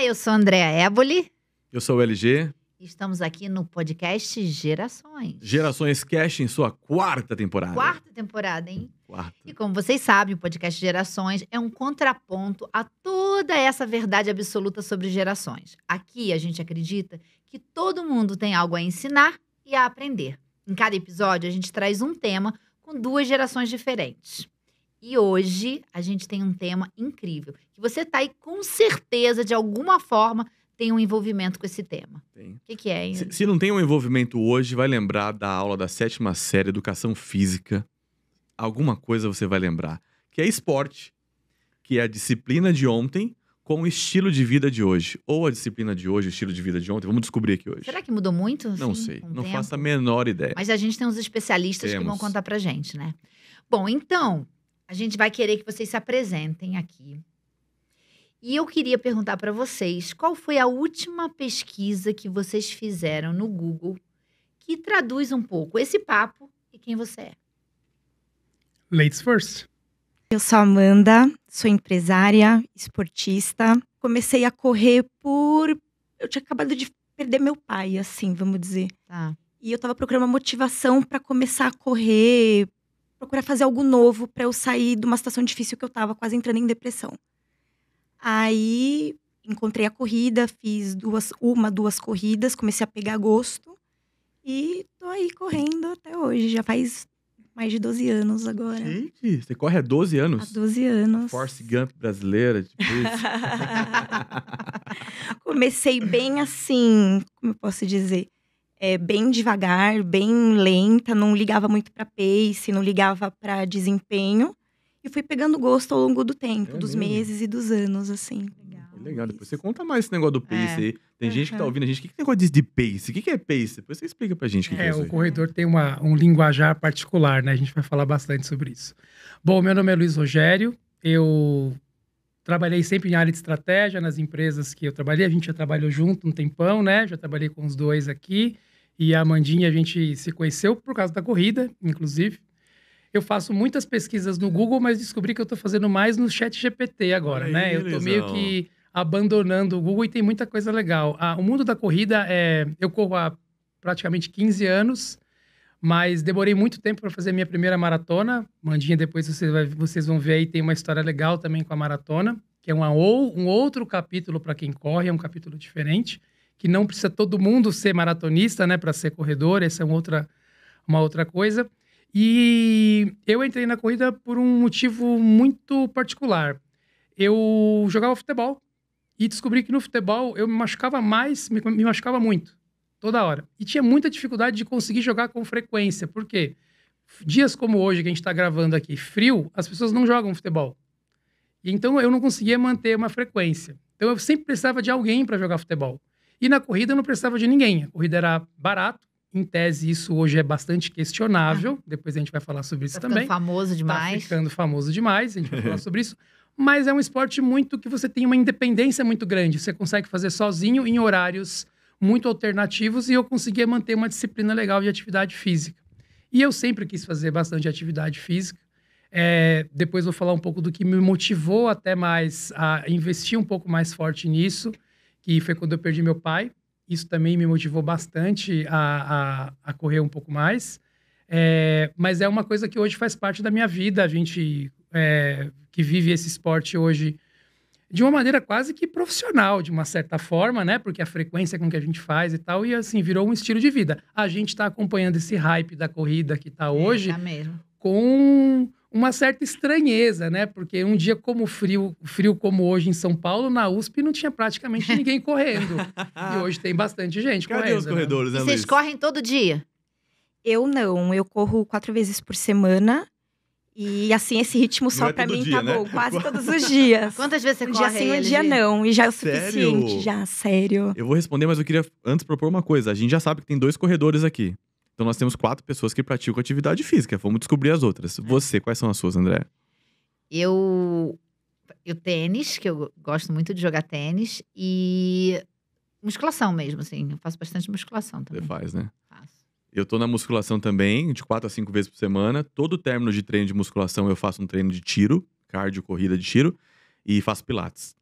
Olá, eu sou a Andrea Éboli. Eu sou o LG. Estamos aqui no podcast Gerações. Gerações Cast em sua quarta temporada. Quarta temporada, hein? Quarta. E como vocês sabem, o podcast Gerações é um contraponto a toda essa verdade absoluta sobre gerações. Aqui a gente acredita que todo mundo tem algo a ensinar e a aprender. Em cada episódio a gente traz um tema com duas gerações diferentes. E hoje a gente tem um tema incrível, que você tá aí com certeza, de alguma forma, tem um envolvimento com esse tema. Tem. O que é, hein? Se não tem um envolvimento hoje, vai lembrar da aula da 7ª série, Educação Física. Alguma coisa você vai lembrar. Que é esporte, que é a disciplina de ontem com o estilo de vida de hoje. Ou a disciplina de hoje, o estilo de vida de ontem. Vamos descobrir aqui hoje. Será que mudou muito? Não assim, sei, com o não tempo? faço a menor ideia. Mas a gente tem uns especialistas que vão Temos. contar pra gente, né? Bom, então, a gente vai querer que vocês se apresentem aqui. E eu queria perguntar pra vocês, qual foi a última pesquisa que vocês fizeram no Google que traduz um pouco esse papo e quem você é? Ladies first. Eu sou a Amanda, sou empresária, esportista. Comecei a correr Eu tinha acabado de perder meu pai, assim, vamos dizer. Tá. E eu tava procurando uma motivação pra começar a correr, procurar fazer algo novo pra eu sair de uma situação difícil que eu tava, quase entrando em depressão. Aí, encontrei a corrida, fiz duas corridas, comecei a pegar gosto. E tô aí correndo até hoje, já faz mais de 12 anos agora. Gente, você corre há 12 Há anos? 12 anos. Forrest Gump brasileira, tipo isso. Comecei bem assim, como eu posso dizer? Bem devagar, bem lenta, não ligava muito pra pace, não ligava pra desempenho. E fui pegando gosto ao longo do tempo, É dos mesmo? meses e dos anos, assim. Legal, depois você conta mais esse negócio do pace aí. Tem gente que tá Uhum. ouvindo a gente. O que negócio diz de pace? O que é pace? Depois você explica pra gente o que é isso O aí. corredor tem um linguajar particular, né? A gente vai falar bastante sobre isso. Bom, meu nome é Luiz Rogério. Eu trabalhei sempre em área de estratégia nas empresas que eu trabalhei. A gente já trabalhou junto um tempão, né? Já trabalhei com os dois aqui. E a Amandinha, a gente se conheceu por causa da corrida, inclusive. Eu faço muitas pesquisas no Google, mas descobri que eu tô fazendo mais no ChatGPT agora, Olha né? aí, Eu tô meio Luizão. que abandonando o Google e tem muita coisa legal. O mundo da corrida eu corro há praticamente 15 anos, mas demorei muito tempo para fazer a minha primeira maratona. Mandinha, depois vocês vão ver aí, tem uma história legal também com a maratona, que é um outro capítulo para quem corre, é um capítulo diferente, que não precisa todo mundo ser maratonista, né, para ser corredor, essa é uma outra coisa. E eu entrei na corrida por um motivo muito particular. Eu jogava futebol e descobri que no futebol eu me machucava me machucava muito, toda hora. E tinha muita dificuldade de conseguir jogar com frequência. Por quê? Dias como hoje, que a gente está gravando aqui, frio, as pessoas não jogam futebol. E então eu não conseguia manter uma frequência. Então eu sempre precisava de alguém para jogar futebol. E na corrida eu não precisava de ninguém. A corrida era barato. Em tese, isso hoje é bastante questionável. Depois a gente vai falar sobre isso Tá também. ficando famoso demais. Tá ficando famoso demais, a gente vai falar sobre isso. Mas é um esporte muito que você tem uma independência muito grande. Você consegue fazer sozinho em horários muito alternativos e eu conseguia manter uma disciplina legal de atividade física. E eu sempre quis fazer bastante atividade física. Depois vou falar um pouco do que me motivou até mais a investir um pouco mais forte nisso, que foi quando eu perdi meu pai. Isso também me motivou bastante a correr um pouco mais. Mas é uma coisa que hoje faz parte da minha vida. A gente que vive esse esporte hoje de uma maneira quase que profissional, de uma certa forma, né? Porque a frequência com que a gente faz e tal, e assim, virou um estilo de vida. A gente está acompanhando esse hype da corrida que está hoje Tá mesmo. com uma certa estranheza, né? Porque um dia como frio como hoje em São Paulo, na USP, não tinha praticamente ninguém correndo. E hoje tem bastante gente Cadê correndo. os corredores, E né, vocês Luiz? correm todo dia? Eu não, eu corro 4 vezes por semana. E assim, esse ritmo Não só é pra todo mim dia, tá né? bom, quase todos os dias. Quantas vezes você Um corre dia sim, aí, um dia LG? não. E já é o Sério? suficiente, já, sério. Eu vou responder, mas eu queria antes propor uma coisa. A gente já sabe que tem 2 corredores aqui. Então nós temos 4 pessoas que praticam atividade física. Vamos descobrir as outras. Você, quais são as suas, André? Eu tênis, que eu gosto muito de jogar tênis, e musculação mesmo, assim. Eu faço bastante musculação Você também. faz, né? Faço. Eu tô na musculação também, de 4 a 5 vezes por semana. Todo término de treino de musculação eu faço um treino de tiro, cardio, corrida de tiro, e faço pilates.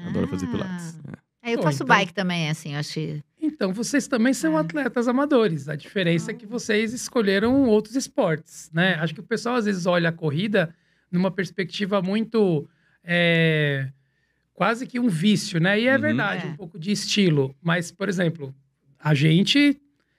Adoro fazer pilates. Eu Pô, faço então- bike também, assim, eu acho que... Então, vocês também são É. atletas amadores. A diferença é que vocês escolheram outros esportes, né? Acho que o pessoal às vezes olha a corrida numa perspectiva muito... quase que um vício, né? E é Uhum. verdade, É. um pouco de estilo. Mas, por exemplo, a gente,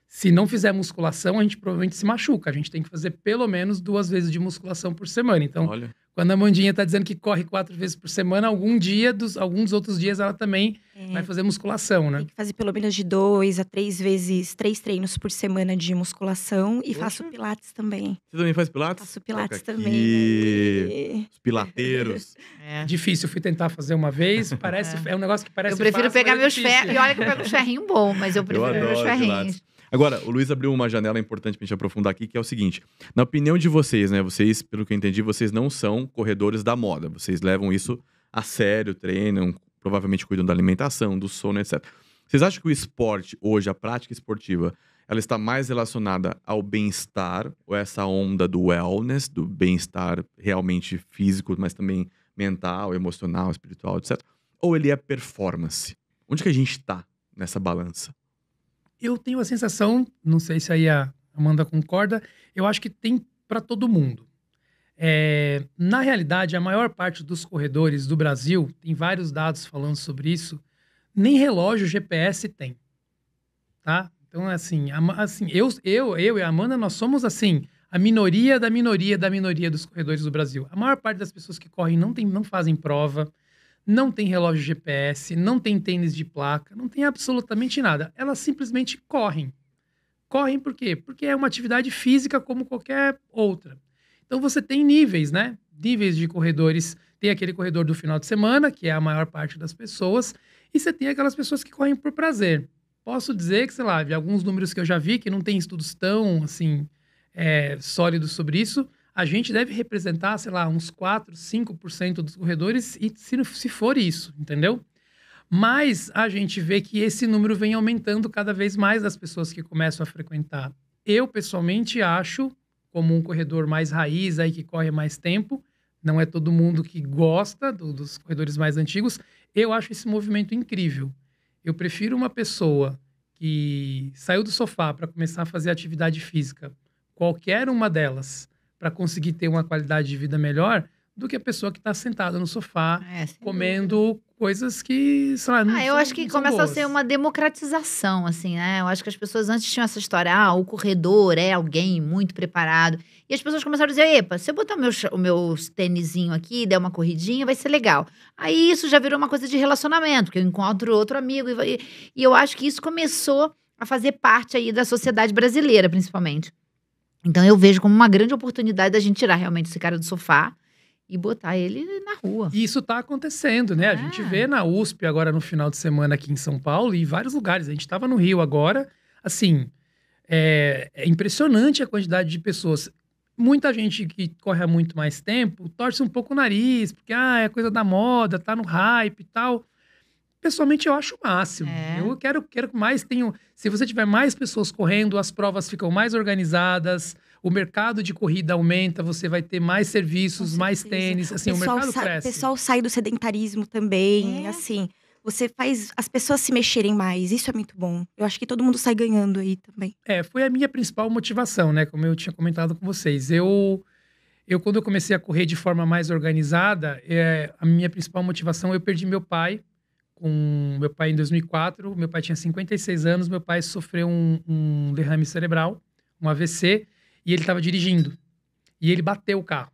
se não fizer musculação, a gente provavelmente se machuca. A gente tem que fazer pelo menos 2 vezes de musculação por semana. Então, Olha, quando a Amandinha tá dizendo que corre 4 vezes por semana, alguns outros dias ela também vai fazer musculação, né? Tem que fazer pelo menos de 2 a 3 vezes, 3 treinos por semana de musculação. E Poxa. faço pilates também. você também faz pilates? Faço pilates Toca também. aqui. Os pilateiros. É. Difícil, eu fui tentar fazer uma vez, é um negócio que parece Eu prefiro fácil, pegar mas é meus difícil. ferros. E olha que eu pego os ferrinhos bons, mas eu prefiro meus adoro ferrinhos. Pilates. Agora, o Luiz abriu uma janela importante pra gente aprofundar aqui, que é o seguinte. Na opinião de vocês, né? Vocês, pelo que eu entendi, vocês não são corredores da moda. Vocês levam isso a sério, treinam, provavelmente cuidam da alimentação, do sono, etc. Vocês acham que o esporte, hoje, a prática esportiva, ela está mais relacionada ao bem-estar, ou essa onda do wellness, do bem-estar realmente físico, mas também mental, emocional, espiritual, etc. Ou ele é performance? Onde que a gente tá nessa balança? Eu tenho a sensação, não sei se aí a Amanda concorda, eu acho que tem para todo mundo. Na realidade, a maior parte dos corredores do Brasil, tem vários dados falando sobre isso, nem relógio GPS tem, tá? Então, assim, eu e a Amanda, nós somos, assim, a minoria da minoria da minoria dos corredores do Brasil. A maior parte das pessoas que correm não fazem prova, não tem relógio GPS, não tem tênis de placa, não tem absolutamente nada. Elas simplesmente correm. Correm por quê? Porque é uma atividade física como qualquer outra. Então você tem níveis, né? Níveis de corredores. Tem aquele corredor do final de semana, que é a maior parte das pessoas, e você tem aquelas pessoas que correm por prazer. Posso dizer que, sei lá, de alguns números que eu já vi, que não tem estudos tão, assim, sólidos sobre isso, a gente deve representar, sei lá, uns 4, 5% dos corredores, e se for isso, entendeu? Mas a gente vê que esse número vem aumentando cada vez mais das pessoas que começam a frequentar. Eu, pessoalmente, acho, como um corredor mais raiz, aí que corre mais tempo, não é todo mundo que gosta dos corredores mais antigos, eu acho esse movimento incrível. Eu prefiro uma pessoa que saiu do sofá para começar a fazer atividade física, qualquer uma delas, para conseguir ter uma qualidade de vida melhor, do que a pessoa que está sentada no sofá, Sem comendo coisas que, sei lá, não eu são- acho que não são começa a boas. ser uma democratização, assim, né? Eu acho que as pessoas antes tinham essa história, o corredor é alguém muito preparado. E as pessoas começaram a dizer, epa, se eu botar o meu tênisinho aqui e der uma corridinha, vai ser legal. Aí isso já virou uma coisa de relacionamento, que eu encontro outro amigo. E eu acho que isso começou a fazer parte aí da sociedade brasileira, principalmente. Então eu vejo como uma grande oportunidade da gente tirar realmente esse cara do sofá e botar ele na rua. E isso está acontecendo, né? A gente vê na USP agora no final de semana aqui em São Paulo e em vários lugares. A gente estava no Rio agora, assim, é impressionante a quantidade de pessoas. Muita gente que corre há muito mais tempo torce um pouco o nariz, porque é coisa da moda, tá no hype e tal. Pessoalmente, eu acho o máximo. Eu quero mais. Se você tiver mais pessoas correndo, as provas ficam mais organizadas, o mercado de corrida aumenta, você vai ter mais serviços, Com mais certeza. tênis. Assim, o mercado O cresce. pessoal sai do sedentarismo também, assim. Você faz as pessoas se mexerem mais, isso é muito bom. Eu acho que todo mundo sai ganhando aí também. Foi a minha principal motivação, né? Como eu tinha comentado com vocês. Quando eu comecei a correr de forma mais organizada, a minha principal motivação, eu perdi meu pai. Meu pai em 2004, meu pai tinha 56 anos, meu pai sofreu um derrame cerebral, um AVC, e ele estava dirigindo. E ele bateu o carro.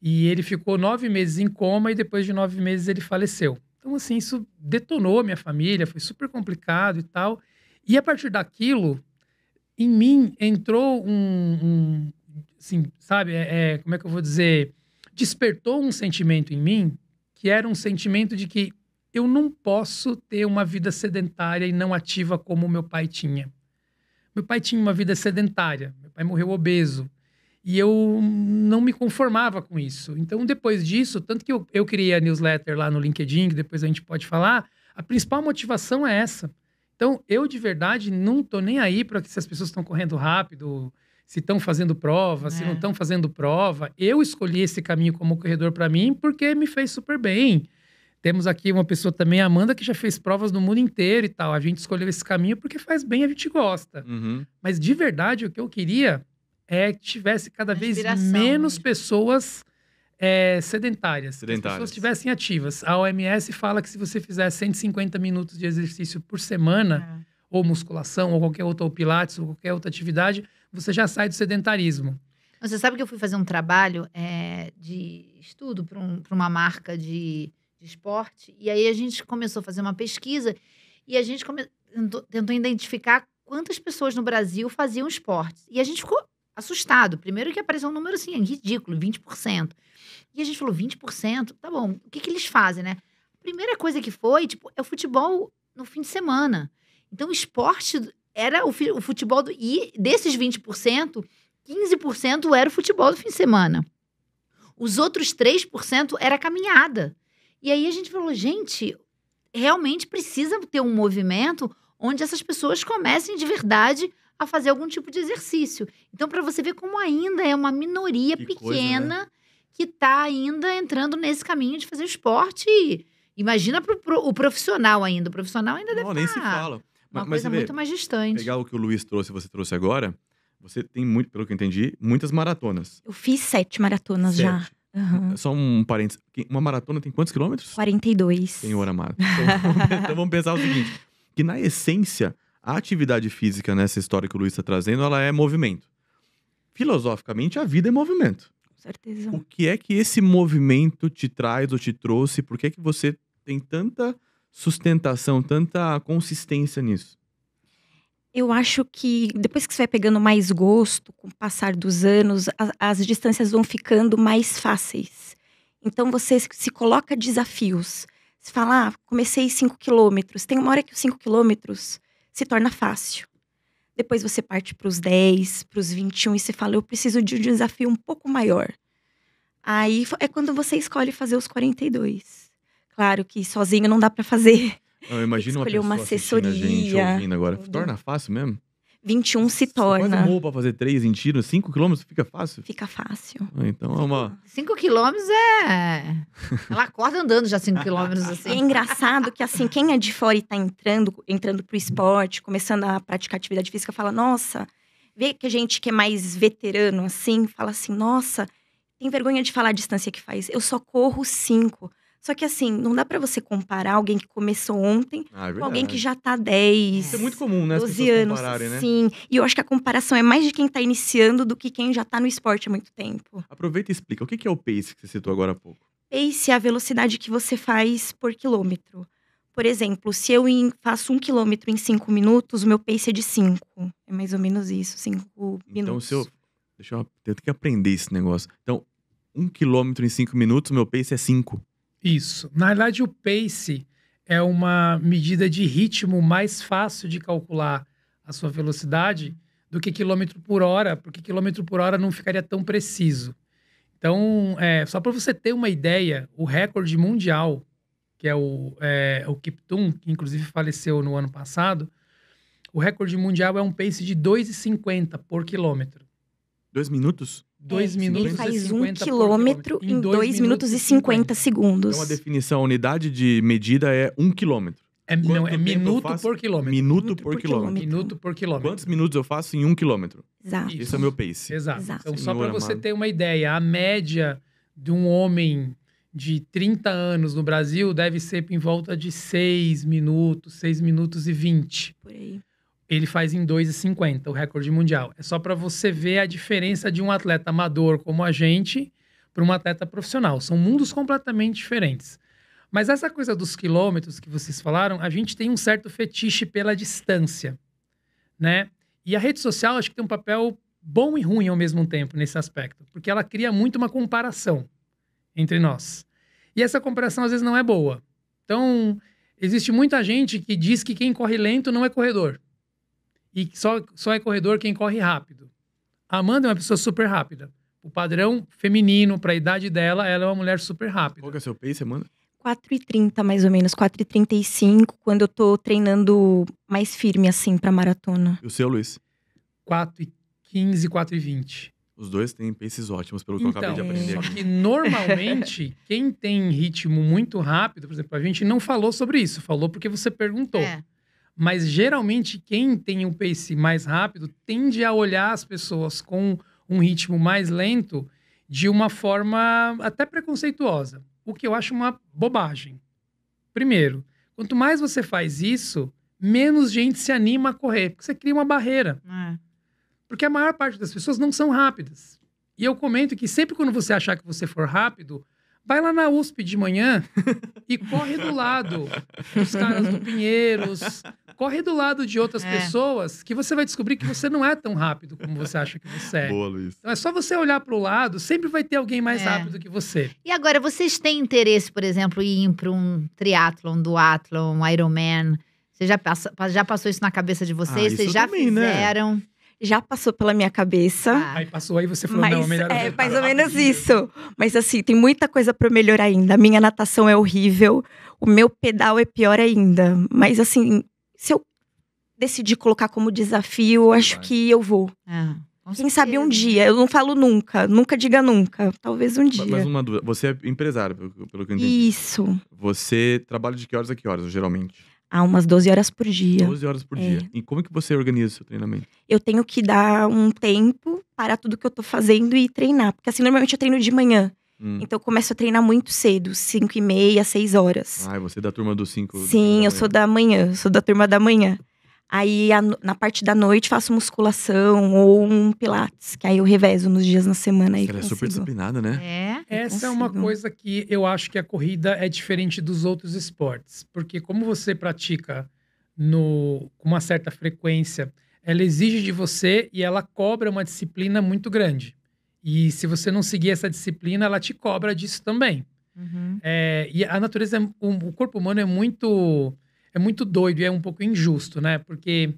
E ele ficou 9 meses em coma e depois de 9 meses ele faleceu. Então, assim, isso detonou a minha família, foi super complicado e tal. E a partir daquilo, em mim entrou assim, sabe, como é que eu vou dizer? Despertou um sentimento em mim, que era um sentimento de que eu não posso ter uma vida sedentária e não ativa como meu pai tinha. Meu pai tinha uma vida sedentária, meu pai morreu obeso. E eu não me conformava com isso. Então, depois disso, tanto que eu criei a newsletter lá no LinkedIn, que depois a gente pode falar, a principal motivação é essa. Então, eu de verdade não tô nem aí para que se as pessoas estão correndo rápido, se estão fazendo prova, se não estão fazendo prova. Eu escolhi esse caminho como corredor para mim porque me fez super bem. Temos aqui uma pessoa também, a Amanda, que já fez provas no mundo inteiro e tal. A gente escolheu esse caminho porque faz bem, a gente gosta. Uhum. Mas de verdade, o que eu queria é que tivesse cada vez Inspiração menos mesmo. pessoas sedentárias. Que as Sedentárias. pessoas estivessem ativas. A OMS fala que se você fizer 150 minutos de exercício por semana, ou musculação, ou qualquer outra, ou pilates, ou qualquer outra atividade, você já sai do sedentarismo. Você sabe que eu fui fazer um trabalho de estudo para uma marca de esporte, e aí a gente começou a fazer uma pesquisa e a gente tentou identificar quantas pessoas no Brasil faziam esporte. E a gente ficou assustado. Primeiro que apareceu um número assim, ridículo, 20%. E a gente falou, 20%? Tá bom, o que eles fazem, né? A primeira coisa que foi, é o futebol no fim de semana. Então, o esporte era o futebol, e desses 20%, 15% era o futebol do fim de semana. Os outros 3% era caminhada. E aí a gente falou, gente, realmente precisa ter um movimento onde essas pessoas comecem de verdade a fazer algum tipo de exercício. Então, para você ver como ainda é uma minoria Que pequena coisa, né? que está ainda entrando nesse caminho de fazer esporte. Imagina o profissional ainda. O profissional ainda deve Não, nem se estar fala. uma Mas coisa você vê, muito mais distante. pegar o que o Luiz trouxe e você trouxe agora, você tem muito, pelo que eu entendi, muitas maratonas. Eu fiz 7 maratonas já. 7. Aham. Só um parênteses. Uma maratona tem quantos quilômetros? 42. Senhor amado. Então vamos pensar o seguinte, que na essência, a atividade física nessa história que o Luiz está trazendo, ela é movimento. Filosoficamente, a vida é movimento. Com certeza. O que é que esse movimento te traz ou te trouxe? Por que é que você tem tanta sustentação, tanta consistência nisso? Eu acho que depois que você vai pegando mais gosto, com o passar dos anos, as distâncias vão ficando mais fáceis. Então você se coloca desafios. Você fala, comecei 5 quilômetros. Tem uma hora que os 5 quilômetros se torna fácil. Depois você parte para os 10, para os 21 e você fala, eu preciso de um desafio um pouco maior. Aí é quando você escolhe fazer os 42. Claro que sozinho não dá para fazer. Eu imagino uma escolher pessoa uma assistindo a gente, assessoria, ouvindo agora. tudo. Torna fácil mesmo? 21 se Você quase torna. morro pra fazer 3 em tiro, 5 quilômetros fica fácil? Fica fácil. Então é uma... 5 quilômetros Ela acorda andando já 5 quilômetros É assim. engraçado que, assim, quem é de fora e tá entrando pro esporte, começando a praticar atividade física, fala, nossa, vê que a gente que é mais veterano, assim, fala assim, nossa, tem vergonha de falar a distância que faz. Eu só corro 5. Só que, assim, não dá pra você comparar alguém que começou ontem Ah, é com alguém que verdade. já tá 10, Isso é muito comum, né? As 12 pessoas anos. compararem, né? Sim, e eu acho que a comparação é mais de quem tá iniciando do que quem já tá no esporte há muito tempo. Aproveita e explica. O que é o pace que você citou agora há pouco? Pace é a velocidade que você faz por quilômetro. Por exemplo, se eu faço 1 quilômetro em 5 minutos, o meu pace é de 5. É mais ou menos isso, 5 Então, minutos. Deixa eu tenho que aprender esse negócio. Então, 1 quilômetro em 5 minutos, meu pace é 5. Isso. Na verdade, o pace é uma medida de ritmo mais fácil de calcular a sua velocidade do que quilômetro por hora, porque quilômetro por hora não ficaria tão preciso. Então, só para você ter uma ideia, o recorde mundial, que é o Kiptum, que inclusive faleceu no ano passado, o recorde mundial é um pace de 2,50 por quilômetro. 2 minutos? 2 Ele minutos e faz 50 1 por quilômetro em 2 minutos e 50 segundos. Então, a definição, a unidade de medida é 1 quilômetro. Não, Quanto é tempo eu minuto faço? por quilômetro. Minuto por quilômetro. Minuto por quilômetro. Quantos minutos eu faço em 1 quilômetro? Exato. Isso. Esse é o meu pace. Exato. Exato. Então, só Senhor para você amado. ter uma ideia, a média de um homem de 30 anos no Brasil deve ser em volta de 6 minutos e 20. Por aí. Ele faz em 2,50, o recorde mundial. É só para você ver a diferença de um atleta amador como a gente para um atleta profissional. São mundos completamente diferentes. Mas essa coisa dos quilômetros que vocês falaram, a gente tem um certo fetiche pela distância, né? E a rede social acho que tem um papel bom e ruim ao mesmo tempo nesse aspecto, porque ela cria muito uma comparação entre nós. E essa comparação às vezes não é boa. Então, existe muita gente que diz que quem corre lento não é corredor. E que só é corredor quem corre rápido. A Amanda é uma pessoa super rápida. O padrão feminino, para a idade dela, ela é uma mulher super rápida. Qual que é o seu pace, Amanda? 4h30, mais ou menos, 4h35, quando eu tô treinando mais firme, assim, pra maratona. E o seu, Luiz? 4h15, 4h20. Os dois têm paces ótimos, pelo que eu acabei de aprender Só aqui. que normalmente, quem tem ritmo muito rápido, por exemplo, a gente não falou sobre isso, falou porque você perguntou. É. Mas geralmente quem tem um pace mais rápido tende a olhar as pessoas com um ritmo mais lento de uma forma até preconceituosa, o que eu acho uma bobagem. Primeiro, quanto mais você faz isso, menos gente se anima a correr, porque você cria uma barreira. Porque a maior parte das pessoas não são rápidas. E eu comento que sempre quando você achar que você for rápido, vai lá na USP de manhã e corre do lado dos caras do Pinheiros, corre do lado de outras pessoas, que você vai descobrir que você não é tão rápido como você acha que você é. Boa, Luiz. Então é só você olhar para o lado, sempre vai ter alguém mais rápido que você. E agora, vocês têm interesse, por exemplo, em ir para um triatlon, duatlon, um Ironman? Você já passou isso na cabeça de vocês? isso Vocês já também, né? fizeram? Já passou pela minha cabeça. Ah, Aí passou aí, você falou, Mas não, melhor... é mais ou menos isso. Mas assim, tem muita coisa pra eu melhorar ainda. A minha natação é horrível, o meu pedal é pior ainda. Mas assim, se eu decidir colocar como desafio, eu acho que eu vou. com Quem sabe um certeza. dia. Eu não falo nunca. Nunca diga nunca. Talvez um dia. Mas uma dúvida. Você é empresário, pelo que eu entendi. Isso. Você trabalha de que horas a que horas, geralmente? Há umas 12 horas por dia. 12 horas por dia. E como que você organiza o seu treinamento? Eu tenho que dar um tempo para tudo que eu tô fazendo e treinar. Porque assim, normalmente eu treino de manhã. Então eu começo a treinar muito cedo, 5h30, 6 horas. Ah, você é da turma dos 5? Sim, eu sou da manhã, sou da turma da manhã. Aí na parte da noite faço musculação ou um pilates, que aí eu revezo nos dias na semana. Aí Ela é super disciplinada, né? Essa é uma consigo. coisa que eu acho que a corrida é diferente dos outros esportes. Porque como você pratica com uma certa frequência, ela exige de você e ela cobra uma disciplina muito grande. E se você não seguir essa disciplina, ela te cobra disso também. E a natureza, o corpo humano é muito doido e é um pouco injusto, né? Porque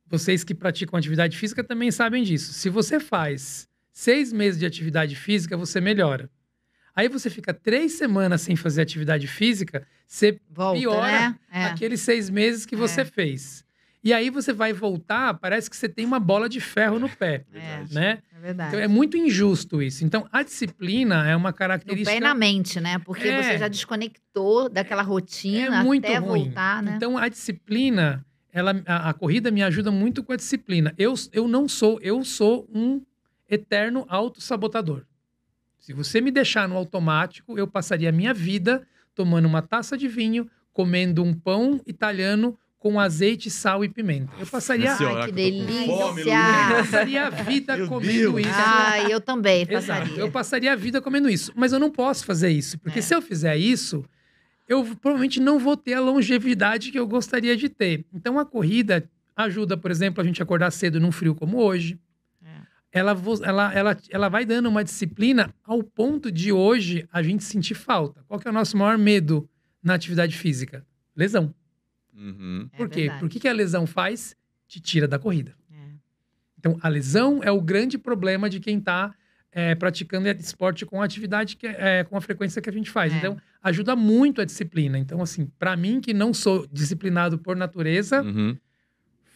vocês que praticam atividade física também sabem disso. Se você faz 6 meses de atividade física, você melhora. Aí você fica 3 semanas sem fazer atividade física, você Volta, piora né? aqueles 6 meses que você fez. E aí você vai voltar, parece que você tem uma bola de ferro no pé, né? É verdade. Então é muito injusto isso. Então a disciplina é uma No característica... pé e na mente, né? Porque você já desconectou daquela rotina muito até ruim. voltar, né? Então a disciplina, a corrida me ajuda muito com a disciplina. Eu sou um eterno autossabotador. Se você me deixar no automático, eu passaria a minha vida tomando uma taça de vinho, comendo um pão italiano com azeite, sal e pimenta. Eu passaria, Ai, que delícia! eu passaria a vida Meu comendo Deus. isso. Ai, eu também Exato. passaria. Eu passaria a vida comendo isso. Mas eu não posso fazer isso. Porque se eu fizer isso, eu provavelmente não vou ter a longevidade que eu gostaria de ter. Então, a corrida ajuda, por exemplo, a gente acordar cedo num frio como hoje. Ela vai dando uma disciplina ao ponto de hoje a gente sentir falta. Qual que é o nosso maior medo na atividade física? Lesão. Por quê? verdade. Por que a lesão faz? Te tira da corrida. Então, a lesão é o grande problema de quem está praticando esporte com a atividade, com a frequência que a gente faz. Então, ajuda muito a disciplina. Então, assim, para mim, que não sou disciplinado por natureza,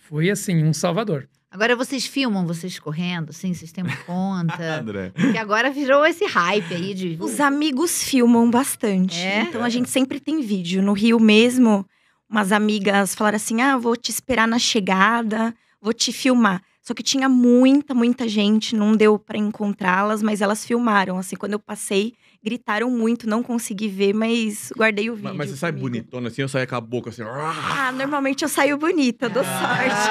foi, assim, um salvador. Agora vocês filmam vocês correndo, assim, vocês têm uma conta. André. Porque agora virou esse hype aí de. Os amigos filmam bastante. Então a gente sempre tem vídeo. No Rio mesmo, umas amigas falaram assim: vou te esperar na chegada, vou te filmar. Só que tinha muita gente, não deu pra encontrá-las, mas elas filmaram. Assim, quando eu passei, gritaram muito, não consegui ver, mas guardei o vídeo. Mas você sai comigo. bonitona assim ou sai com a boca assim? Normalmente eu saio bonita, eu dou sorte.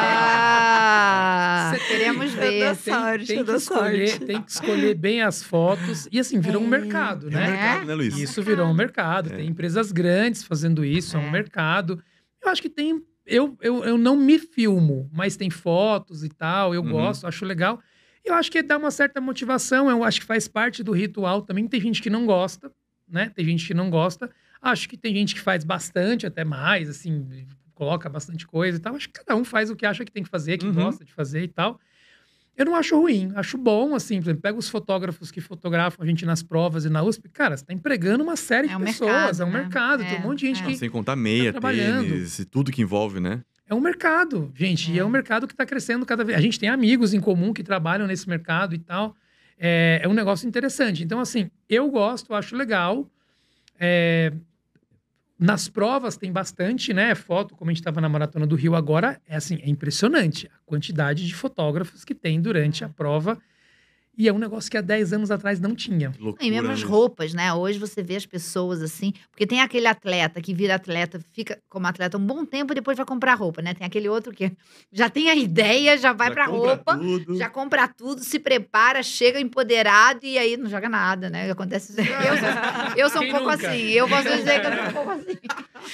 Queremos Eu ver. dou sorte, eu dou sorte. Tem que escolher bem as fotos. E assim, virou um mercado, É um né? mercado, né, Luiz? Isso virou um mercado. Tem empresas grandes fazendo isso, é um mercado. Eu acho que tem... Eu não me filmo, mas tem fotos e tal. Eu gosto, acho legal. Eu acho que dá uma certa motivação. Eu acho que faz parte do ritual. Também tem gente que não gosta, né? Tem gente que não gosta. Acho que tem gente que faz bastante, até mais, assim, coloca bastante coisa e tal. Acho que cada um faz o que acha que tem que fazer, que gosta de fazer e tal. Eu não acho ruim, acho bom, assim, por exemplo, pega os fotógrafos que fotografam a gente nas provas e na USP, cara, você tá empregando uma série de pessoas, é um mercado, tem um monte de gente que Sem contar meia, trabalhando. tênis e tudo que envolve, né? é um mercado, gente, e é um mercado que tá crescendo cada vez. A gente tem amigos em comum que trabalham nesse mercado e tal. é um negócio interessante. Então, assim, eu gosto, acho legal. Nas provas tem bastante, né? Foto, como a gente estava na Maratona do Rio agora, é impressionante a quantidade de fotógrafos que tem durante a prova. E é um negócio que há 10 anos atrás não tinha. Loucura, E mesmo as né? roupas, né? Hoje você vê as pessoas assim. Porque tem aquele atleta que vira atleta, fica como atleta um bom tempo e depois vai comprar roupa, né? Tem aquele outro que já tem a ideia, já vai pra compra roupa, tudo. já compra tudo, se prepara, chega empoderado e aí não joga nada, né? Acontece isso. Eu sou um Quem pouco nunca? assim. Eu posso dizer que eu sou um pouco assim.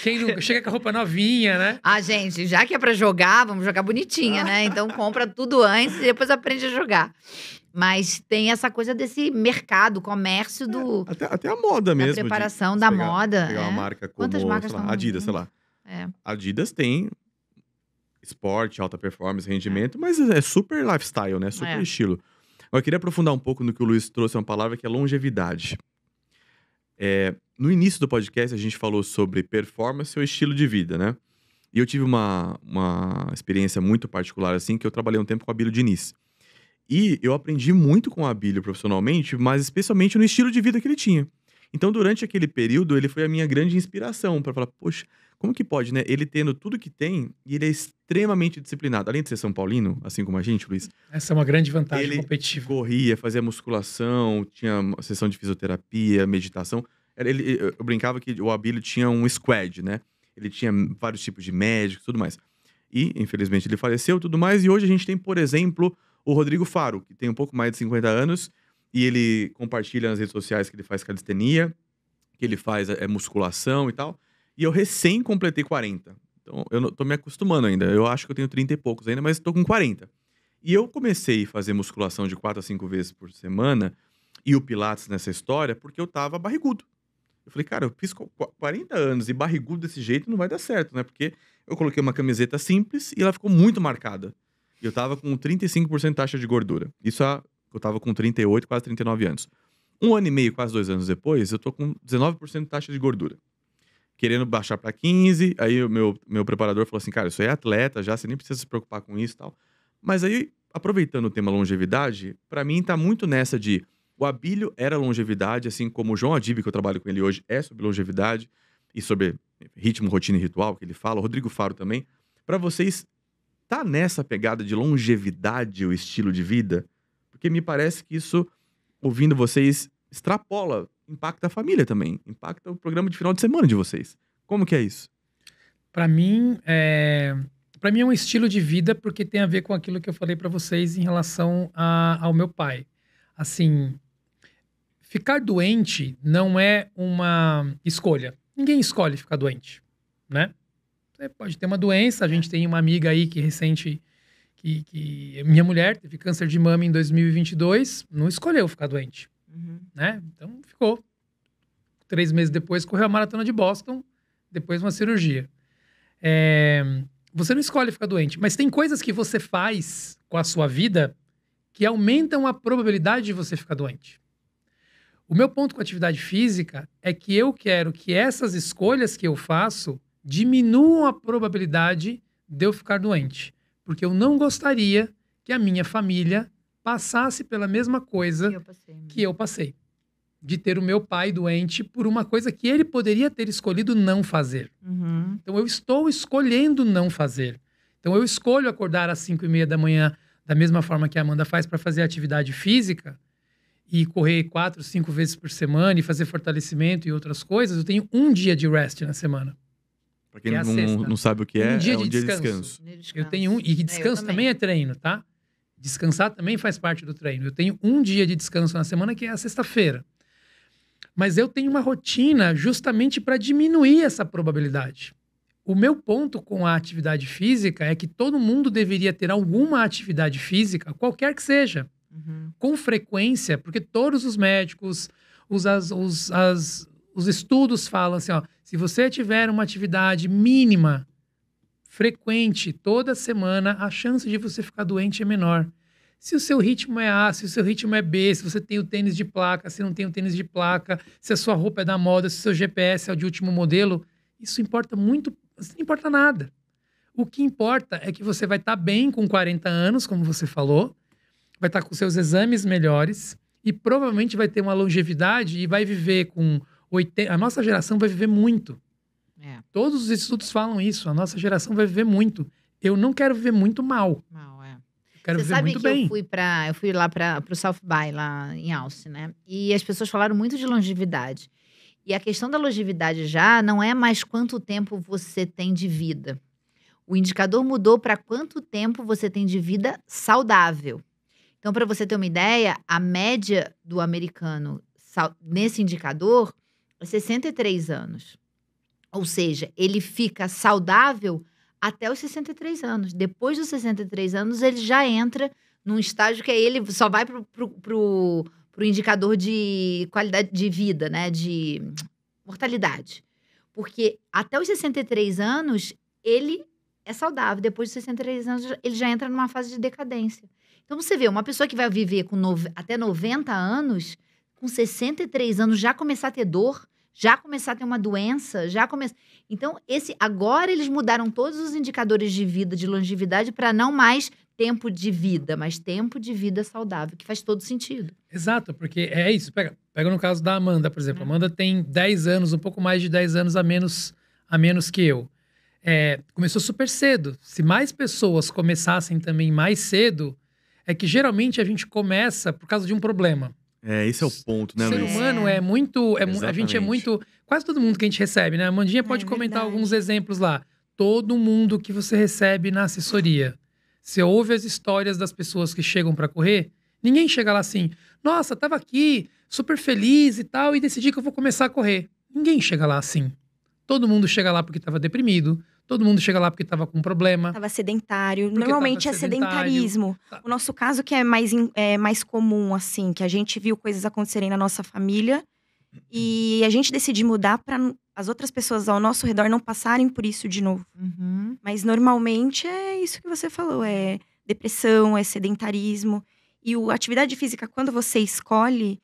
Quem nunca chega com a roupa novinha, né? Ah, gente, já que é pra jogar, vamos jogar bonitinha, né? Então compra tudo antes e depois aprende a jogar. Mas tem essa coisa desse mercado, comércio Até a moda da mesmo. preparação de da pegar- moda. Pegar uma é. marca como, Quantas marcas sei lá, estão Adidas, sei lá. É. Adidas tem esporte, alta performance, rendimento, mas é super lifestyle, né? Super É. estilo. Agora, eu queria aprofundar um pouco no que o Luiz trouxe, uma palavra que é longevidade. No início do podcast, a gente falou sobre performance ou estilo de vida, né? E eu tive uma experiência muito particular, assim, que eu trabalhei um tempo com o Abílio Diniz. E eu aprendi muito com o Abílio profissionalmente, mas especialmente no estilo de vida que ele tinha. Então, durante aquele período, ele foi a minha grande inspiração para falar, poxa, como que pode, né? Ele tendo tudo que tem e ele é extremamente disciplinado. Além de ser São Paulino, assim como a gente, Luiz, Essa é uma grande vantagem ele competitiva. corria, fazia musculação, tinha uma sessão de fisioterapia, meditação. Eu brincava que o Abílio tinha um squad, né? Ele tinha vários tipos de médicos e tudo mais. E, infelizmente, ele faleceu e tudo mais. E hoje a gente tem, por exemplo, o Rodrigo Faro, que tem um pouco mais de 50 anos. E ele compartilha nas redes sociais que ele faz calistenia, que ele faz musculação e tal. E eu recém completei 40. Então, eu tô me acostumando ainda. Eu acho que eu tenho 30 e poucos ainda, mas tô com 40. E eu comecei a fazer musculação de 4 a 5 vezes por semana e o Pilates nessa história porque eu tava barrigudo. Eu falei, cara, eu fiz 40 anos e barrigudo desse jeito não vai dar certo, né? Porque eu coloquei uma camiseta simples e ela ficou muito marcada. E eu tava com 35% de taxa de gordura. Eu tava com 38, quase 39 anos. 1 ano e meio, quase 2 anos depois, eu tô com 19% de taxa de gordura. Querendo baixar pra 15, aí o meu preparador falou assim, cara, isso aí é atleta já, você nem precisa se preocupar com isso e tal. Mas aí, aproveitando o tema longevidade, pra mim tá muito nessa de o Abílio era longevidade, assim como o João Adib, que eu trabalho com ele hoje, é sobre longevidade e sobre ritmo, rotina e ritual, que ele fala, o Rodrigo Faro também. Pra vocês, tá nessa pegada de longevidade o estilo de vida? Porque me parece que isso, ouvindo vocês, extrapola, impacta a família também, impacta o programa de final de semana de vocês. Como que é isso? Para mim, é um estilo de vida porque tem a ver com aquilo que eu falei para vocês em relação ao meu pai. Assim, ficar doente não é uma escolha. Ninguém escolhe ficar doente, né? Você pode ter uma doença. A gente tem uma amiga aí que minha mulher teve câncer de mama em 2022, não escolheu ficar doente, né? Então ficou. 3 meses depois correu a maratona de Boston, depois uma cirurgia. Você não escolhe ficar doente, mas tem coisas que você faz com a sua vida que aumentam a probabilidade de você ficar doente. O meu ponto com a atividade física é que eu quero que essas escolhas que eu faço diminuam a probabilidade de eu ficar doente. Porque eu não gostaria que a minha família passasse pela mesma coisa que eu passei. De ter o meu pai doente por uma coisa que ele poderia ter escolhido não fazer. Então eu estou escolhendo não fazer. Então eu escolho acordar às 5:30 da manhã da mesma forma que a Amanda faz para fazer atividade física e correr 4, 5 vezes por semana e fazer fortalecimento e outras coisas. Eu tenho um dia de rest na semana. Pra quem não sabe o que é, Um dia é um de dia de descanso. descanso. Eu tenho e descanso também é treino, tá? Descansar também faz parte do treino. Eu tenho um dia de descanso na semana, que é a sexta-feira. Mas eu tenho uma rotina justamente para diminuir essa probabilidade. O meu ponto com a atividade física é que todo mundo deveria ter alguma atividade física, qualquer que seja, com frequência, porque todos os médicos, os estudos falam assim, ó, se você tiver uma atividade mínima, frequente, toda semana, a chance de você ficar doente é menor. Se o seu ritmo é A, se o seu ritmo é B, se você tem o tênis de placa, se não tem o tênis de placa, se a sua roupa é da moda, se o seu GPS é o de último modelo, isso importa muito, não importa nada. O que importa é que você vai estar bem com 40 anos, como você falou, vai estar com seus exames melhores e provavelmente vai ter uma longevidade e vai viver com 80... A nossa geração vai viver muito. É, Todos os estudos falam isso. A nossa geração vai viver muito. Eu não quero viver muito mal. mal, é. Eu quero Você viver sabe muito que bem. eu fui lá pro South By, lá em Austin, né? E as pessoas falaram muito de longevidade. E a questão da longevidade já não é mais quanto tempo você tem de vida. O indicador mudou para quanto tempo você tem de vida saudável. Então, para você ter uma ideia, a média do americano nesse indicador é 63 anos. Ou seja, ele fica saudável até os 63 anos. Depois dos 63 anos, ele já entra num estágio que aí ele só vai pro indicador de qualidade de vida, né? De mortalidade. Porque até os 63 anos, ele é saudável. Depois dos 63 anos, ele já entra numa fase de decadência. Então, você vê, uma pessoa que vai viver com até 90 anos, com 63 anos, já começar a ter dor, já começar a ter uma doença, já começa. Então, agora eles mudaram todos os indicadores de vida, de longevidade, para não mais tempo de vida, mas tempo de vida saudável, que faz todo sentido. Exato, porque é isso. Pega no caso da Amanda, por exemplo. A Amanda tem 10 anos, um pouco mais de 10 anos a menos que eu. Começou super cedo. Se mais pessoas começassem também mais cedo, é que geralmente a gente começa por causa de um problema. Esse é o ponto, né, O ser Luiz? humano é muito... a gente é muito... Quase todo mundo que a gente recebe, né? A Amandinha pode comentar verdade. alguns exemplos lá. Todo mundo que você recebe na assessoria. Você ouve as histórias das pessoas que chegam pra correr, ninguém chega lá assim, nossa, tava aqui, super feliz e tal, e decidi que eu vou começar a correr. Ninguém chega lá assim. Todo mundo chega lá porque tava deprimido, todo mundo chega lá porque tava com um problema. Tava sedentário. Porque Normalmente tava é sedentarismo. Tá. O nosso caso que é mais comum, assim, que a gente viu coisas acontecerem na nossa família e a gente decidiu mudar para as outras pessoas ao nosso redor não passarem por isso de novo. Uhum. Mas normalmente é isso que você falou, é depressão, é sedentarismo. E a atividade física, quando você escolhe,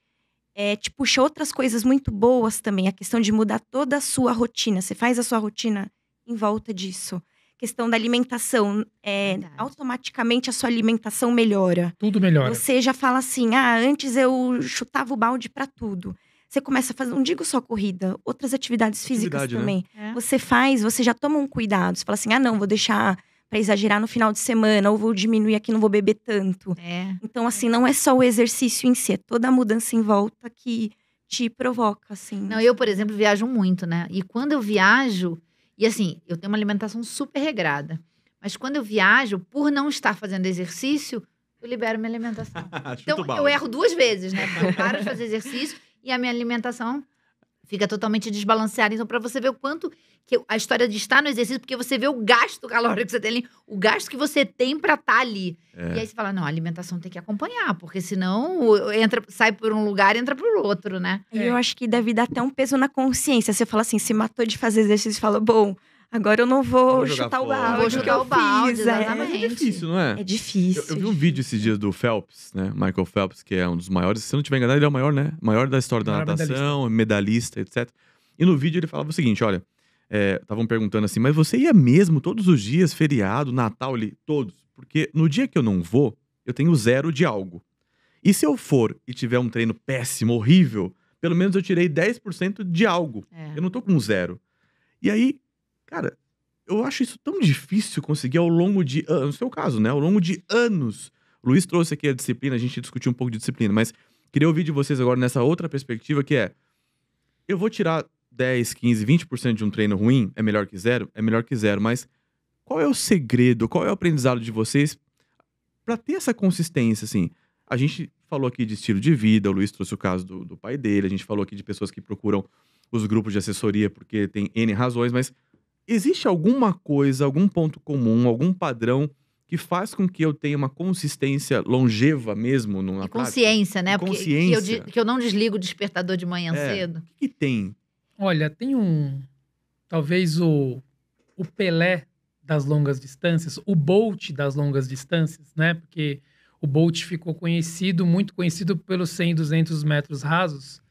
te puxa outras coisas muito boas também. A questão de mudar toda a sua rotina. Você faz a sua rotina em volta disso. Questão da alimentação, Verdade. automaticamente a sua alimentação melhora. Tudo melhora. Você já fala assim, antes eu chutava o balde pra tudo. Você começa a fazer, não digo só corrida, outras atividades físicas Atividade, né? também. É. Você já toma um cuidado. Você fala assim, não, vou deixar pra exagerar no final de semana, ou vou diminuir aqui, não vou beber tanto. É. Então, assim, não é só o exercício em si, é toda a mudança em volta que te provoca, assim. Não, eu, por exemplo, viajo muito, né? E quando eu viajo, e assim, eu tenho uma alimentação super regrada. Mas quando eu viajo, por não estar fazendo exercício, eu libero minha alimentação. Chuta Então, o eu balde. erro 2 vezes, né? Porque eu paro de fazer exercício e a minha alimentação fica totalmente desbalanceada. Então, para você ver o quanto que a história de estar no exercício, porque você vê o gasto calórico que você tem ali, o gasto que você tem pra estar ali. E aí você fala, não, a alimentação tem que acompanhar, porque senão sai por um lugar e entra por outro, né? E eu acho que deve dar até um peso na consciência. Você fala assim, se matou de fazer exercício e fala, bom, agora eu não vou Vou jogar chutar o fora. balde. Vou que chutar eu o balde, fiz. exatamente. É difícil, não é? É difícil. Eu vi um vídeo esses dias do Phelps, né? Michael Phelps, que é um dos maiores. Se eu não estiver enganado, ele é o maior, né? Maior da história da Maior natação, medalhista, etc. E no vídeo ele falava o seguinte, olha... Estavam perguntando assim, mas você ia mesmo todos os dias, feriado, Natal, todos? Porque no dia que eu não vou, eu tenho 0 de algo. E se eu for e tiver um treino péssimo, horrível, pelo menos eu tirei 10% de algo. É. Eu não tô com 0. E aí, cara, eu acho isso tão difícil conseguir ao longo de anos. No seu caso, né? Ao longo de anos. O Luiz trouxe aqui a disciplina, a gente discutiu um pouco de disciplina, mas queria ouvir de vocês agora nessa outra perspectiva que é, eu vou tirar 10, 15, 20% de um treino ruim, é melhor que 0? É melhor que 0, mas qual é o segredo, qual é o aprendizado de vocês pra ter essa consistência, assim? A gente falou aqui de estilo de vida, o Luiz trouxe o caso do pai dele, a gente falou aqui de pessoas que procuram os grupos de assessoria porque tem N razões, mas existe alguma coisa, algum ponto comum, algum padrão que faz com que eu tenha uma consistência longeva mesmo numa E prática? consciência, né? E Porque consciência. que eu não desligo o despertador de manhã cedo. O que tem? Olha, tem talvez o Pelé das longas distâncias, o Bolt das longas distâncias, né? Porque o Bolt ficou muito conhecido pelos 100 e 200 metros rasos,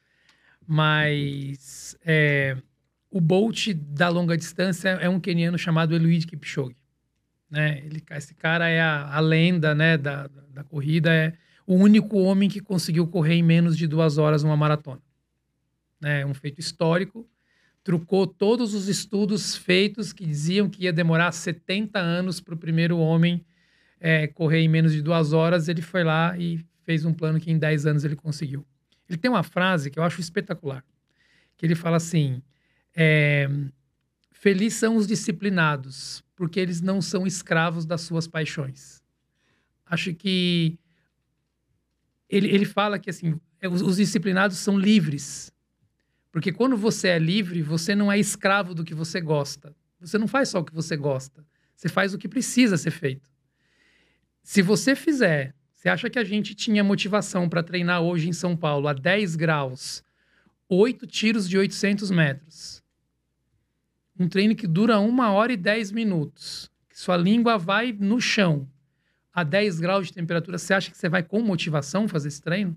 mas o Bolt da longa distância é um queniano chamado Eliud Kipchoge, né? Esse cara é a lenda, né, da corrida. o único homem que conseguiu correr em menos de 2 horas uma maratona. É um feito histórico. Trucou todos os estudos feitos que diziam que ia demorar 70 anos para o primeiro homem correr em menos de 2 horas. Ele foi lá e fez um plano que em 10 anos ele conseguiu. Ele tem uma frase que eu acho espetacular, que ele fala assim, felizes são os disciplinados, porque eles não são escravos das suas paixões. Acho que ele fala que assim, os disciplinados são livres, porque quando você é livre, você não é escravo do que você gosta. Você não faz só o que você gosta, você faz o que precisa ser feito. Se você fizer, você acha que a gente tinha motivação para treinar hoje em São Paulo a 10 graus, 8 tiros de 800 metros. Um treino que dura 1 hora e 10 minutos. Que sua língua vai no chão. A 10 graus de temperatura, você acha que você vai com motivação fazer esse treino?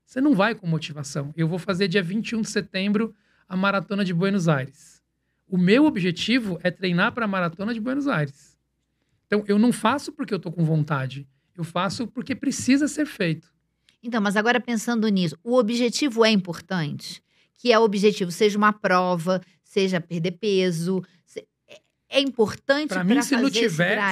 Você não vai com motivação. Eu vou fazer dia 21 de setembro a Maratona de Buenos Aires. O meu objetivo é treinar para a Maratona de Buenos Aires. Então, eu não faço porque eu tô com vontade. Eu faço porque precisa ser feito. Então, mas agora pensando nisso, o objetivo é importante? Que é o objetivo, seja uma prova, seja perder peso. É importante para mim, fazer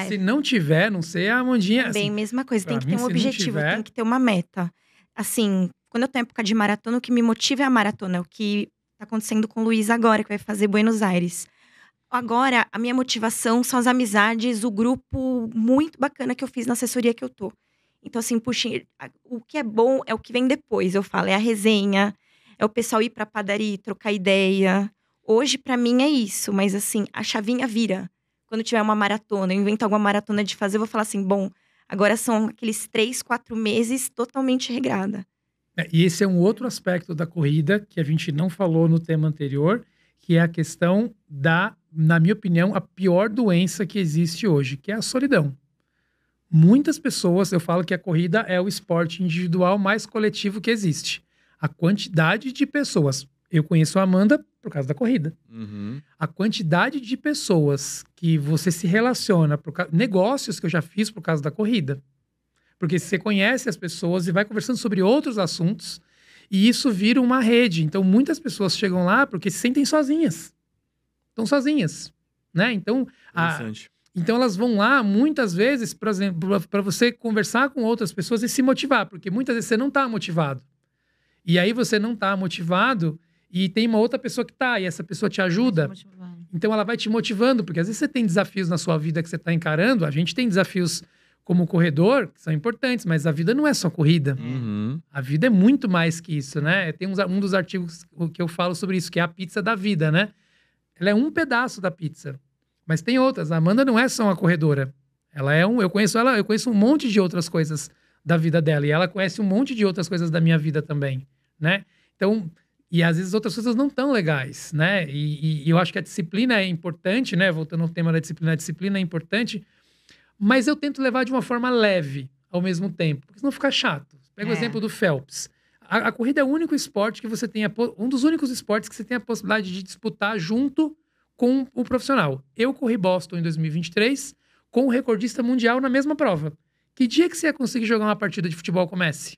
se não tiver, não sei, a Amandinha... Bem, assim, mesma coisa, tem que mim, ter um objetivo, tiver... tem que ter uma meta. Assim, quando eu tenho época de maratona, o que me motiva é a maratona. O que tá acontecendo com o Luiz agora, que vai fazer Buenos Aires. Agora, a minha motivação são as amizades, o grupo muito bacana que eu fiz na assessoria que eu tô. Então, assim, puxa, o que é bom é o que vem depois, eu falo. É a resenha, é o pessoal ir pra padaria, trocar ideia. Hoje, pra mim, é isso. Mas, assim, a chavinha vira. Quando tiver uma maratona, eu invento alguma maratona de fazer, eu vou falar assim, bom, agora são aqueles 3, 4 meses totalmente regrada. E esse é um outro aspecto da corrida que a gente não falou no tema anterior, que é a questão da, na minha opinião, a pior doença que existe hoje, que é a solidão. Muitas pessoas, eu falo que a corrida é o esporte individual mais coletivo que existe. A quantidade de pessoas... Eu conheço a Amanda por causa da corrida. Uhum. A quantidade de pessoas que você se relaciona, negócios que eu já fiz por causa da corrida. Porque você conhece as pessoas e vai conversando sobre outros assuntos e isso vira uma rede. Então, muitas pessoas chegam lá porque se sentem sozinhas. Estão sozinhas, né? Então, então elas vão lá muitas vezes, por exemplo, para você conversar com outras pessoas e se motivar. Porque muitas vezes você não está motivado. E aí você não está motivado... E tem uma outra pessoa que tá, e essa pessoa te ajuda. Então ela vai te motivando, porque às vezes você tem desafios na sua vida que você está encarando. A gente tem desafios como corredor, que são importantes, mas a vida não é só corrida. Uhum. A vida é muito mais que isso, né? Tem um dos artigos que eu falo sobre isso, que é a pizza da vida, né? Ela é um pedaço da pizza. Mas tem outras. A Amanda não é só uma corredora. Ela é eu conheço um monte de outras coisas da vida dela. E ela conhece um monte de outras coisas da minha vida também, né? Então... E às vezes outras coisas não tão legais, né? E eu acho que a disciplina é importante, né? Voltando ao tema da disciplina, a disciplina é importante, mas eu tento levar de uma forma leve ao mesmo tempo, porque senão fica chato. Pega o exemplo do Phelps. A corrida é o único esporte que você tem, um dos únicos esportes que você tem a possibilidade de disputar junto com o profissional. Eu corri Boston em 2023 com o recordista mundial na mesma prova. Que dia que você ia conseguir jogar uma partida de futebol com o Messi?